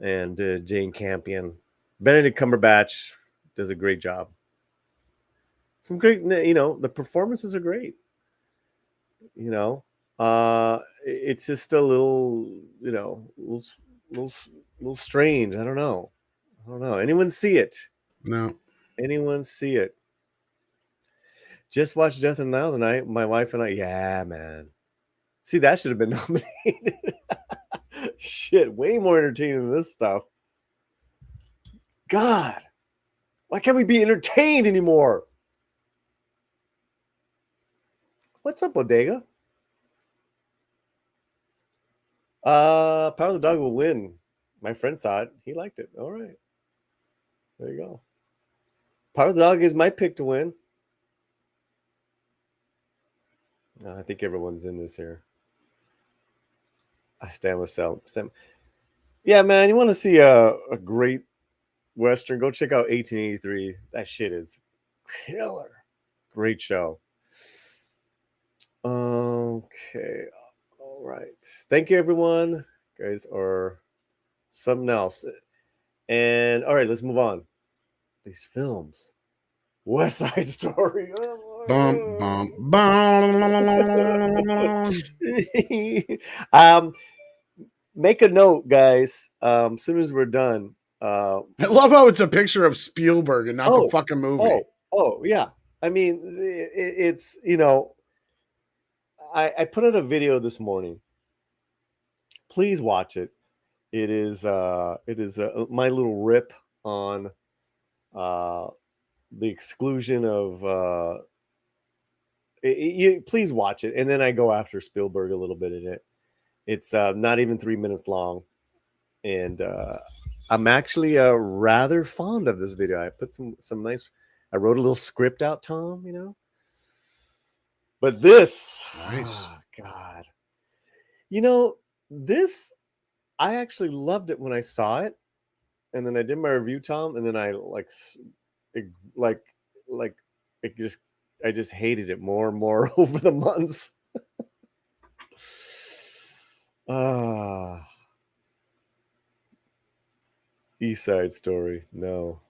And Jane Campion, Benedict Cumberbatch does a great job. Some great, the performances are great. It's just a little, little strange. I don't know. Anyone see it? No. Anyone see it? Just watched Death on the Nile tonight. My wife and I. Yeah, man. See, that should have been nominated. Shit, way more entertaining than this stuff. God, why can't we be entertained anymore? What's up, Bodega? Power of the Dog will win. My friend saw it. He liked it. All right. There you go. Power of the Dog is my pick to win. I think everyone's in this here. I stand with Sam. Yeah, man, you want to see a great Western, go check out 1883. That shit is killer. Great show. Okay. All right. Thank you, everyone. You guys are something else. And all right, let's move on. These films. West Side Story. Bum, bum, bum. um, make a note, guys. As soon as we're done. I love how it's a picture of Spielberg and not the fucking movie. Oh, yeah. I mean, it's, you know, I put out a video this morning. Please watch it. It is my little rip on the exclusion of please watch it, and then I go after Spielberg a little bit in it. It's not even 3 minutes long, and I'm actually rather fond of this video. I put some nice. I wrote a little script out, Tom. You know, but this, Nice. oh, God, you know, this I actually loved it when I saw it, and then I did my review, Tom, and then I like it just I just hated it more and more over the months. East Side Story. No.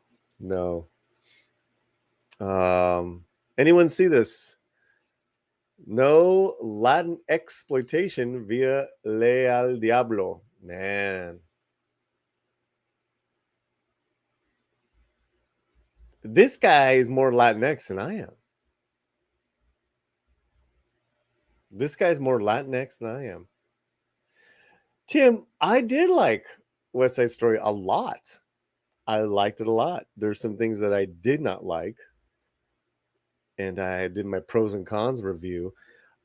Anyone see this? No Latin exploitation via Le al Diablo. Man. This guy is more Latinx than I am. This guy's more Latinx than I am. Tim, I did like West Side Story a lot. I liked it a lot. There's some things that I did not like. And I did my pros and cons review.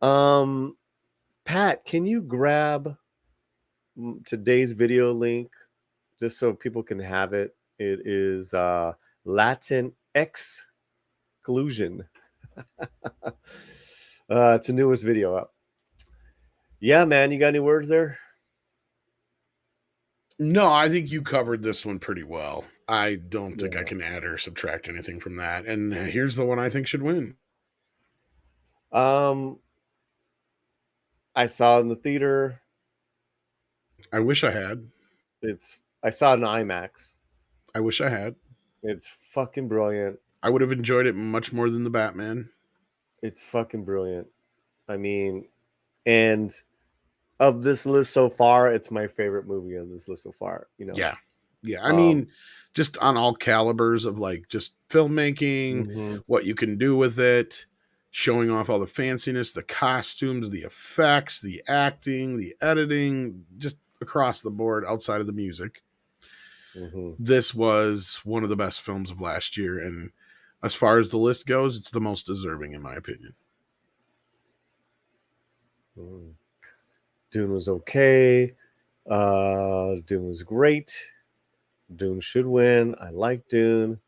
Pat, can you grab today's video link just so people can have it? It is Latin exclusion. It's the newest video up. Yeah, man, you got any words there? No, I think you covered this one pretty well. I don't think I can add or subtract anything from that. And here's the one I think should win. I saw it in the theater. I wish I had. I saw it in IMAX. I wish I had. It's fucking brilliant. I would have enjoyed it much more than the Batman. It's fucking brilliant. I mean, and of this list so far, it's my favorite movie of this list so far. You know. Yeah. I mean, just on all calibers of like just filmmaking, what you can do with it, showing off all the fanciness, the costumes, the effects, the acting, the editing, just across the board outside of the music. This was one of the best films of last year, and as far as the list goes, it's the most deserving in my opinion. Dune was okay. Dune was great. Dune should win. I like Dune.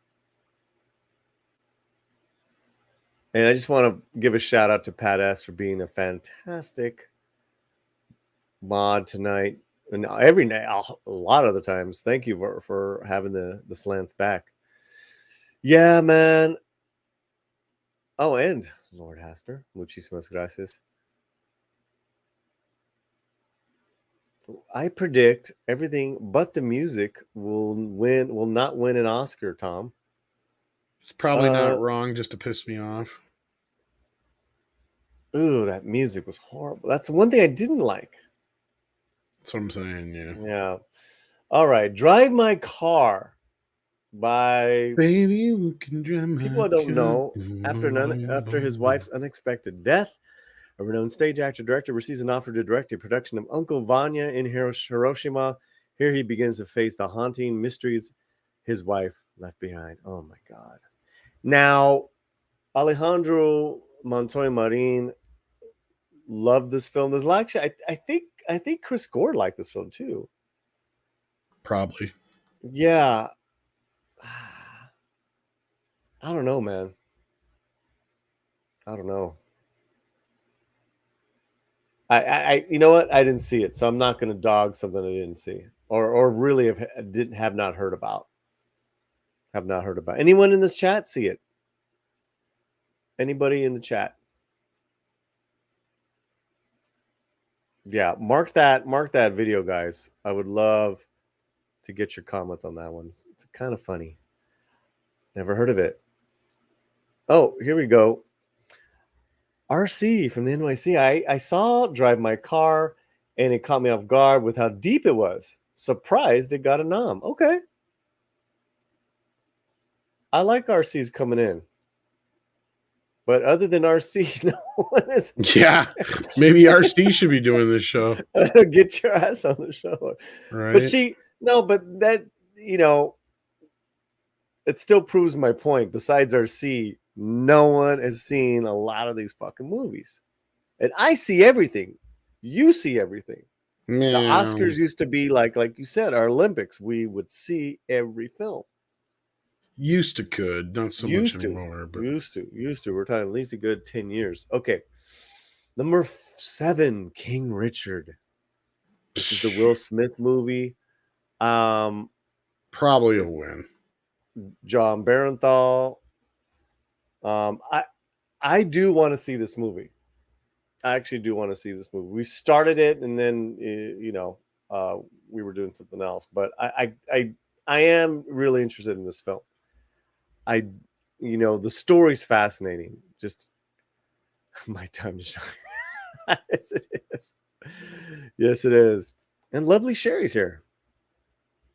And I just want to give a shout out to Pat S for being a fantastic mod tonight. And every night, a lot of the times. Thank you for having the slants back. Yeah, man. Oh, and Lord Hastner. Muchísimas gracias. I predict everything but the music will not win an Oscar, Tom. It's probably not wrong just to piss me off. Ooh, that music was horrible. That's one thing I didn't like. That's what I'm saying, yeah. Yeah. All right. Drive My Car by Baby, we can drive my people I don't know. After his wife's unexpected death, a renowned stage actor director receives an offer to direct a production of Uncle Vanya in Hiroshima. Here he begins to face the haunting mysteries his wife left behind. Oh my God. Now, Alejandro Montoya Marin loved this film. There's actually, I think Chris Gore liked this film too. Probably. Yeah. I don't know, man. I don't know. I you know what? I didn't see it, so I'm not going to dog something I didn't see, or really have not heard about. Have not heard about. Anyone in this chat see it? Anybody in the chat? Yeah, mark that video, guys. I would love to get your comments on that one. It's kind of funny. Never heard of it. Oh, here we go. RC from the NYC. I saw Drive My Car, and it caught me off guard with how deep it was. Surprised it got a nom. Okay. I like RC's coming in. But other than RC, no one is. Yeah, maybe RC should be doing this show, Get your ass on the show. right? But that, it still proves my point. Besides RC, no one has seen a lot of these fucking movies. And I see everything. You see everything. The Man, Oscars used to be like you said, our Olympics. We would see every film. used to could, not so much anymore. But Used to. We're talking at least a good 10 years. Okay. Number 7, King Richard. This is the Will Smith movie. probably a win. John Barenthal. I do want to see this movie. I actually do want to see this movie. We started it, and then we were doing something else. But I am really interested in this film. The story's fascinating. Just my time to shine. Yes, it is. Yes, it is. And lovely Sherry's here.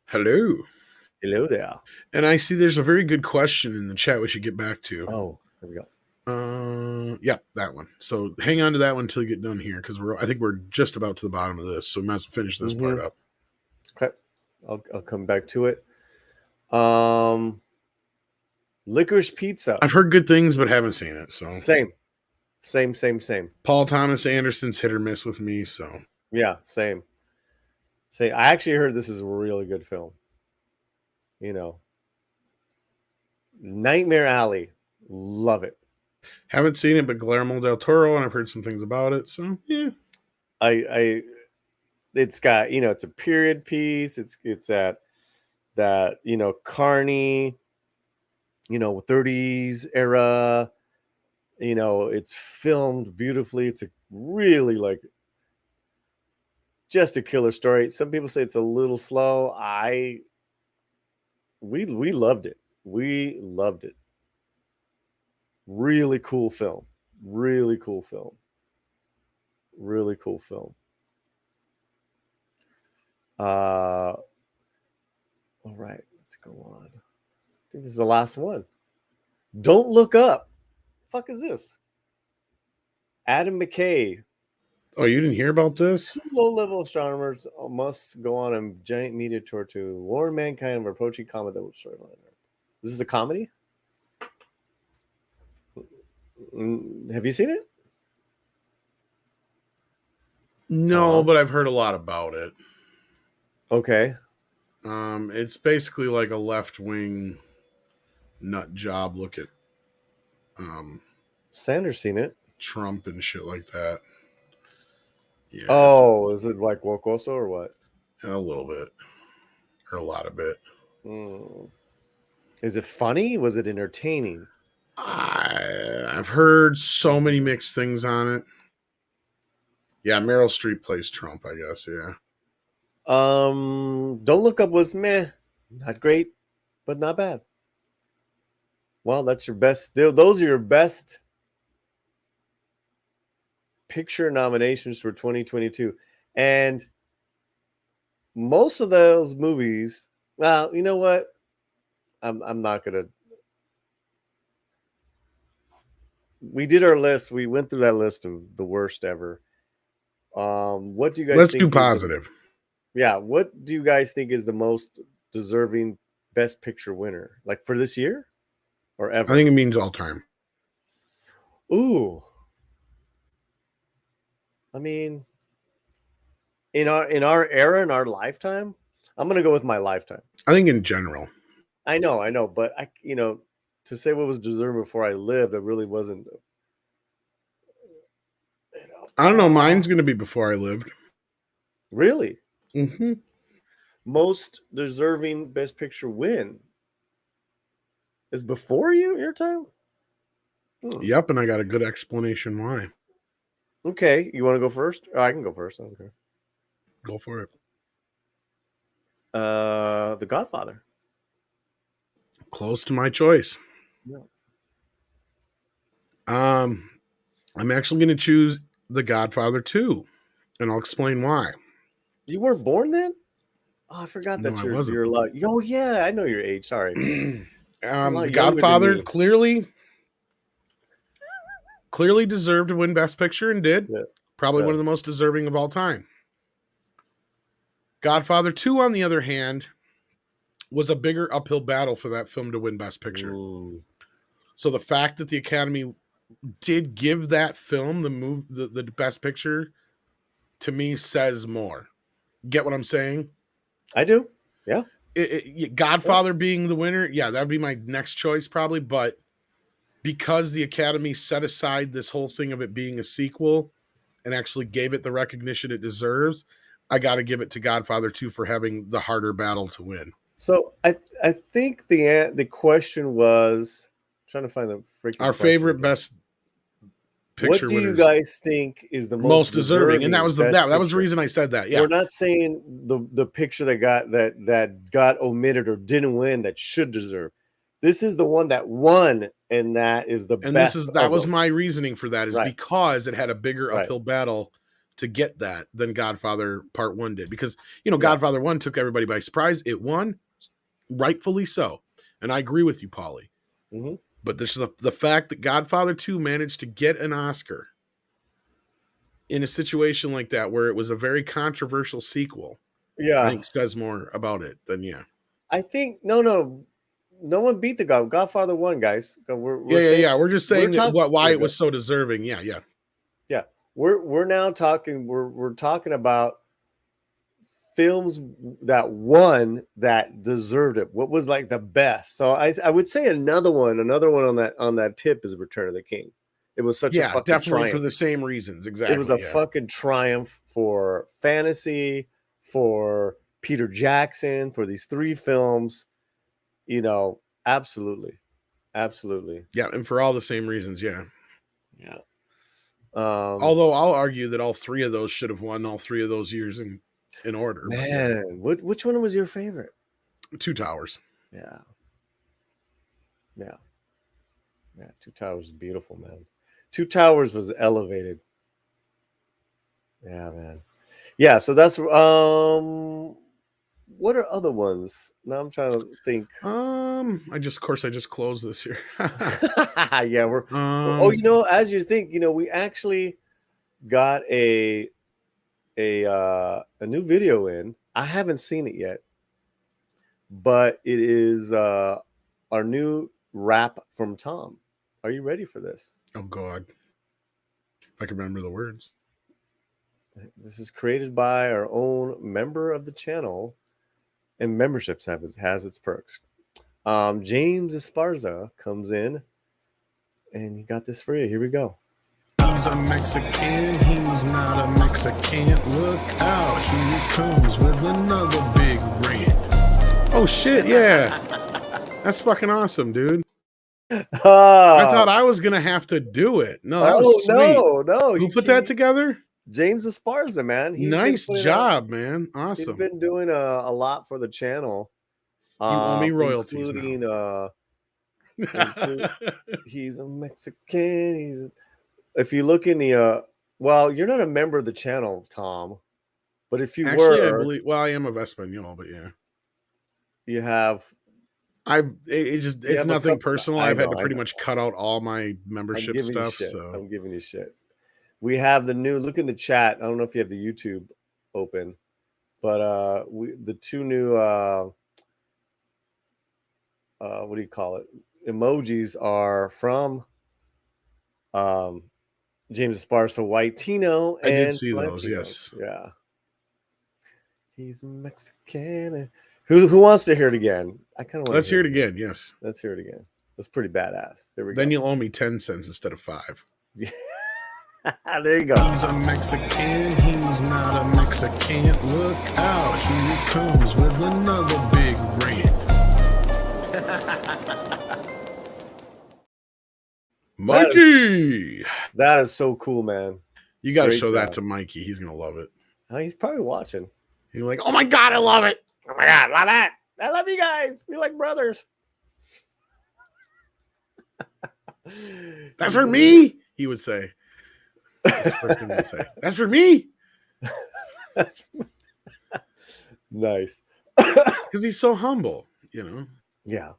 Hello. Hello there. And I see there's a very good question in the chat we should get back to. Oh, there we go. Yeah, that one. So hang on to that one until you get done here, because I think we're just about to the bottom of this, so we might as well finish this part up. Okay, I'll come back to it. Licorice Pizza. I've heard good things, but haven't seen it. So Same. Paul Thomas Anderson's hit or miss with me. So yeah, same. I actually heard this is a really good film. Nightmare Alley, love it. Haven't seen it, but Guillermo del Toro, and I've heard some things about it. So yeah, it's got it's a period piece. It's at that Carney, 30s era. It's filmed beautifully. It's a really just a killer story. Some people say it's a little slow. We loved it. We loved it. Really cool film. All right, let's go on. I think this is the last one. Don't Look Up. Fuck is this? Adam McKay. Oh, you didn't hear about this? Low-level astronomers must go on a giant meteor tour to warn mankind of approaching comet that will destroy planet Earth. This is a comedy? Have you seen it? No, but I've heard a lot about it. Okay. It's basically like a left-wing nut job. Look at Sanders seen it. Trump and shit like that. Yeah. Is it like Wokoso or what? A little bit. Or a lot of it. Is it funny? Was it entertaining? I've heard so many mixed things on it. Yeah, Meryl Streep plays Trump, I guess, yeah. Don't Look Up was meh. Not great, but not bad. Well, that's your best. Those are your best picture nominations for 2022. And most of those movies, well, you know what? I'm not going to. We did our list. We went through that list of the worst ever. What do you guys Let's think? Do positive. What do you guys think is the most deserving best picture winner? Like for this year or ever? I think it means all time. Ooh. I mean, in our era, in our lifetime, I'm gonna go with my lifetime. I think in general. I know, but to say what was deserved before I lived, it really wasn't. I don't know. Mine's gonna be Before I Lived. Really? Mm-hmm. Most deserving best picture win is Before your time? Yep, and I got a good explanation why. Okay, you want to go first? Oh, I can go first. Okay. Go for it. The Godfather. Close to my choice. Yeah. I'm actually going to choose The Godfather 2, and I'll explain why. You weren't born then? Oh, I forgot No, that I you're wasn't. a lot. Oh yeah, I know your age. Sorry, you're a lot The younger than Godfather me. clearly deserved to win Best Picture and did. Yeah. Probably Yeah. one of the most deserving of all time. Godfather 2, on the other hand, was a bigger uphill battle for that film to win Best Picture. Ooh. So the fact that the Academy did give that film the Best Picture, to me, says more. Get what I'm saying? I do. Yeah. Godfather being the winner, yeah, that would be my next choice probably. But because the Academy set aside this whole thing of it being a sequel and actually gave it the recognition it deserves, I got to give it to Godfather 2 for having the harder battle to win. So I think the question was, I'm trying to find the freaking Our question favorite again. Best Picture What do you winners, guys think is the most deserving, and that was Best that was the Picture? reason I said that. Yeah, We're not saying the picture that got omitted or didn't win that should deserve. This is the one that won, and that is the and best. that was my reasoning for that, is Right. because it had a bigger Right. uphill battle to get that than Godfather Part 1 did. Because, Yeah. Godfather 1 took everybody by surprise. It won, rightfully so. And I agree with you, Paulie. Mhm. But this is the fact that Godfather 2 managed to get an Oscar in a situation like that, where it was a very controversial sequel, Yeah. I think says more about it than, I think no one beat the Godfather 1, guys. We're saying, We're just saying that why it was so so deserving. Yeah. Yeah. We're now talking. We're talking about films that won that deserved it. What was like the best? So I would say another one on that tip is Return of the King. It was such a fucking definitely triumph. for the same reasons. Exactly. It was a fucking triumph for fantasy, for Peter Jackson, for these 3 films. Absolutely. Yeah, and for all the same reasons. Yeah. Although Although I'll argue that all 3 of those should have won all 3 of those years in order. man, which one was your favorite? Two Towers. Yeah. Two Towers is beautiful, man. Two Towers was elevated. Yeah, man. Yeah, so that's what are other ones? Now I'm trying to think. I just closed this here. Yeah, we're as you think, we actually got a new video in. I haven't seen it yet, but it is our new rap from Tom. Are you ready for this? Oh God, if I can remember the words. This is created by our own member of the channel, and memberships has its perks. James Esparza comes in, and he got this for you. Here we go. He's a Mexican, he's not a Mexican. Look out, here he comes with another big rant. Oh shit, yeah. That's fucking awesome, dude. I I thought I was gonna have to do it. No, that was sweet. No. Who put that together? James Esparza, man. Nice job, man. Awesome. He's been doing a lot for the channel. You owe me royalties including, now. He's a Mexican. If you look in the well, you're not a member of the channel, Tom, but if you Actually, were, I believe. Well, I am of Espanol, but yeah, you have. It's nothing personal. I've had to pretty much cut out all my membership stuff. So I'm giving you shit. We have the new. Look in the chat. I don't know if you have the YouTube open, but the 2 new what do you call it? Emojis are from James Esparza, White Tino, and I did see Slantino. those. Yes. Yeah. He's Mexican. Who wants to hear it again? I kind of. Let's hear it again. Yes. Let's hear it again. That's pretty badass. There we go. Then you'll owe me 10 cents instead of 5. There you go. He's a Mexican, he's not a Mexican. Look out, here he comes with another big rant. Mikey, That is so cool, man. you got to Great show that job. to Mikey. He's gonna love it. He's probably watching. He's like, "Oh my God, I love it." Oh my God, love that. I love you guys. We like brothers. That's for me, he would say. That's the first thing he would say. That's for me. Nice. Because he's so humble, you know. Yeah.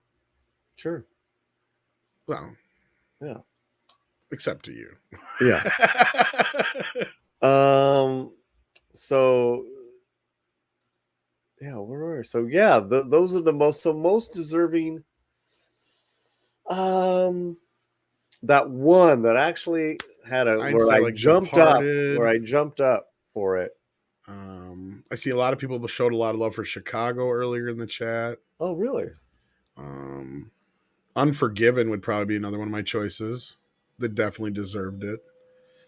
Sure. Well, Yeah. except to you. Yeah. So yeah, where are so yeah, those are the most deserving. That one that actually had I'd say like Departed. where I jumped up for it. I see a lot of people showed a lot of love for Chicago earlier in the chat. Oh, really? Unforgiven would probably be another one of my choices that definitely deserved it.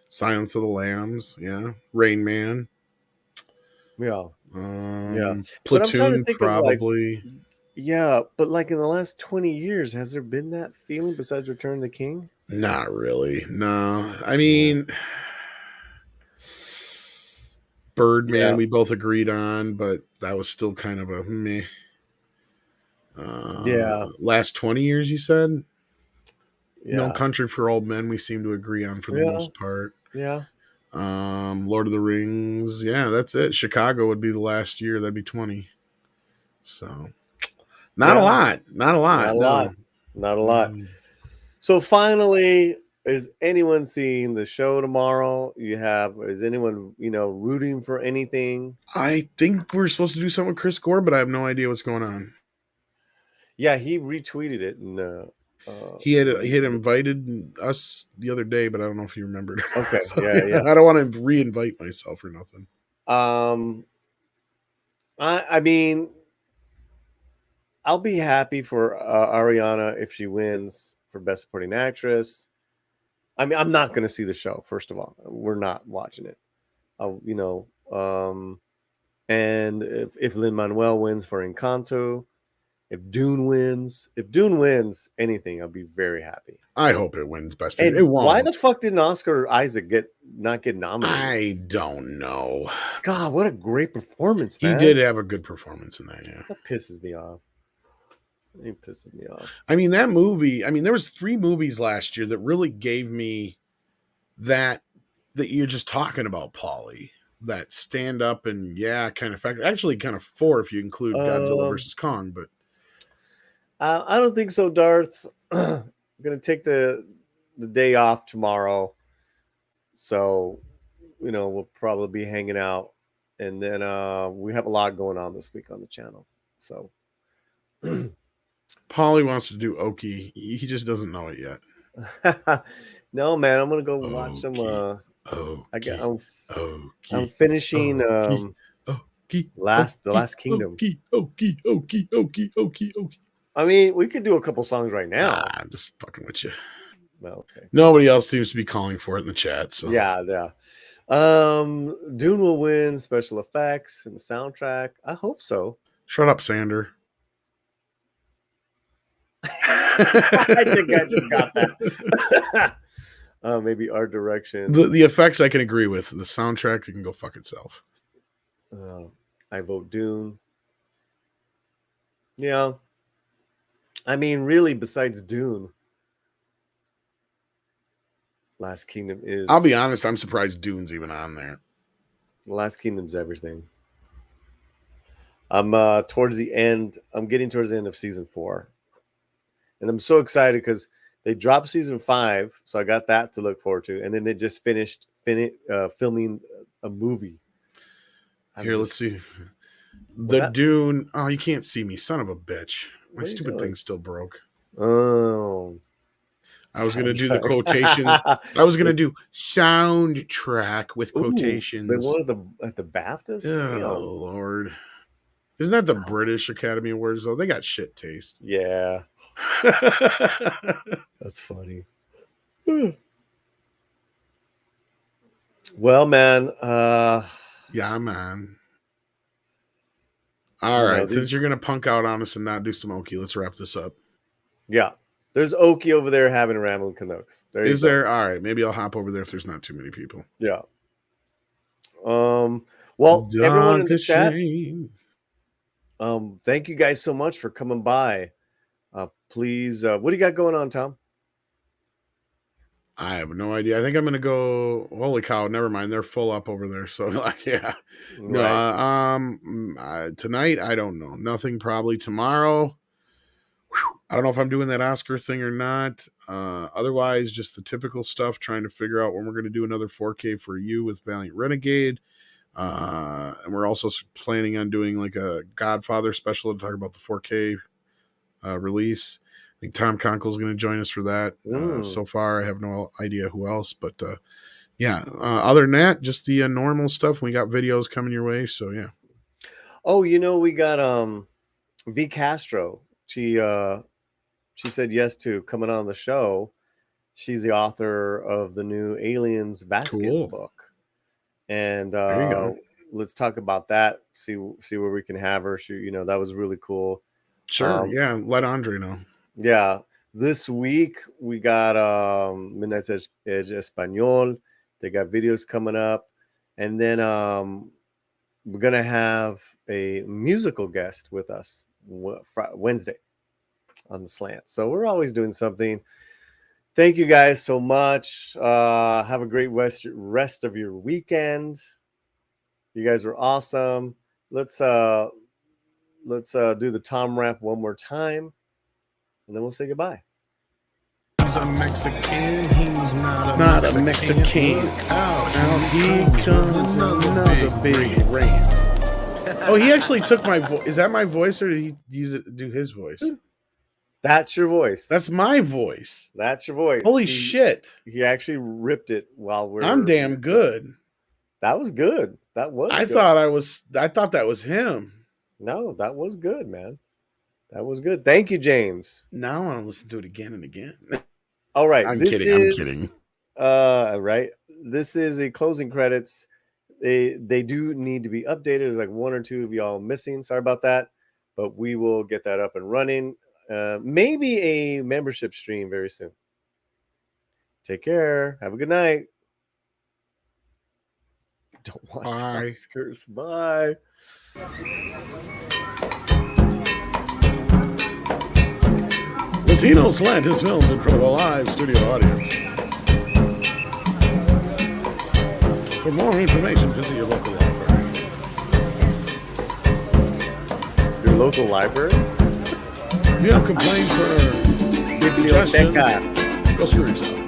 Silence of the Lambs, yeah. Rain Man. Yeah. Platoon, probably. Yeah, but like in the last 20 years, has there been that feeling besides Return of the King? Not really. No. I mean, Birdman, we both agreed on, but that was still kind of a meh. Last 20 years, you said? Yeah. No Country for Old Men, we seem to agree on for the most part. Yeah. Lord of the Rings, yeah, that's it. Chicago would be the last year. That'd be 20. So, not a lot. Not a lot. So finally, is anyone seeing the show tomorrow? Is anyone, rooting for anything? I think we're supposed to do something with Chris Gore, but I have no idea what's going on. Yeah, he retweeted it and he had invited us the other day, but I don't know if you remembered. Okay, so, yeah. I don't want to re-invite myself or nothing. I mean, I'll be happy for Ariana if she wins for Best Supporting Actress. I mean, I'm not going to see the show. First of all, we're not watching it. And if Lin-Manuel wins for Encanto. If Dune wins anything, I'll be very happy. I hope it wins Best Picture. It won't. Why the fuck didn't Oscar Isaac not get nominated? I don't know. God, what a great performance, man. He did have a good performance in that, yeah. That pisses me off. I mean, that movie, there was 3 movies last year that really gave me that you're just talking about, Paulie. That stand up and kind of factor. Actually, kind of 4 if you include Godzilla versus Kong, but I don't think so, Darth. I'm gonna take the day off tomorrow, so we'll probably be hanging out, and then we have a lot going on this week on the channel. So, Paulie wants to do Oki. He just doesn't know it yet. No, man, I'm gonna go watch some. I'm finishing the Last Kingdom. Oki. I mean, we could do a couple songs right now. I'm just fucking with you. Okay. Nobody else seems to be calling for it in the chat. So yeah. Dune will win special effects and the soundtrack. I hope so. Shut up, Sander. I think I just got that. Maybe art direction. The effects I can agree with. The soundtrack, it can go fuck itself. I vote Dune. Yeah. I mean, really, besides Dune, Last Kingdom is... I'll be honest, I'm surprised Dune's even on there. Last Kingdom's everything. I'm getting towards the end of season 4. And I'm so excited because they dropped season 5, so I got that to look forward to. And then they just finished filming a movie. Let's see. Dune... Oh, you can't see me, son of a bitch. My stupid thing still broke. Oh. I was going to do the quotations. I was going to do soundtrack with quotations. They wanted at the BAFTAs? Oh, Lord. Isn't that the British Academy Awards, though? They got shit taste. Yeah. That's funny. Well, man. Yeah, man. All right. Since you're going to punk out on us and not do some Oki, let's wrap this up. Yeah. There's Oki over there having Rambling Canucks. Is there? All right. Maybe I'll hop over there if there's not too many people. Yeah. Well, everyone in the chat, thank you guys so much for coming by. Please, what do you got going on, Tom? I have no idea. I think I'm gonna go. Holy cow! Never mind. They're full up over there. So like, yeah. No. Right. Tonight I don't know. Nothing. Probably tomorrow. I don't know if I'm doing that Oscar thing or not. Otherwise, just the typical stuff. Trying to figure out when we're gonna do another 4K for you with Valiant Renegade. And we're also planning on doing like a Godfather special to talk about the 4K release. I think Tom Conkle's going to join us for that. So far, I have no idea who else, but yeah. Other than that, just the normal stuff. We got videos coming your way, so yeah. Oh, we got V Castro. She said yes to coming on the show. She's the author of the new Aliens Vasquez book. And there you go. Let's talk about that. See where we can have her. That was really cool. Sure. Yeah. Let Andre know. Yeah. This week we got Midnight's Edge Espanol. They got videos coming up. And then we're going to have a musical guest with us Wednesday on the Slant. So we're always doing something. Thank you guys so much. Have a great rest of your weekend. You guys were awesome. Let's do the Tom rap one more time, and then we'll say goodbye. He's a Mexican. He's not a Mexican. Out he comes another big rant. Oh, he actually took my voice. Is that my voice, or did he do his voice? That's your voice. That's my voice. That's your voice. Holy shit. He actually ripped it while we're... I'm damn good. That was good. That was I good. thought that was him. No, that was good, man. That was good. Thank you, James. Now I want to listen to it again and again. All right. I'm kidding. Right. This is a closing credits. They do need to be updated. There's like one or two of y'all missing. Sorry about that. But we will get that up and running. Maybe a membership stream very soon. Take care. Have a good night. Don't watch Oscars. Bye. Latino Slant is filmed in front of a live studio audience. For more information, visit your local library. Your local library? If you have complaints or suggestions, go screw yourself.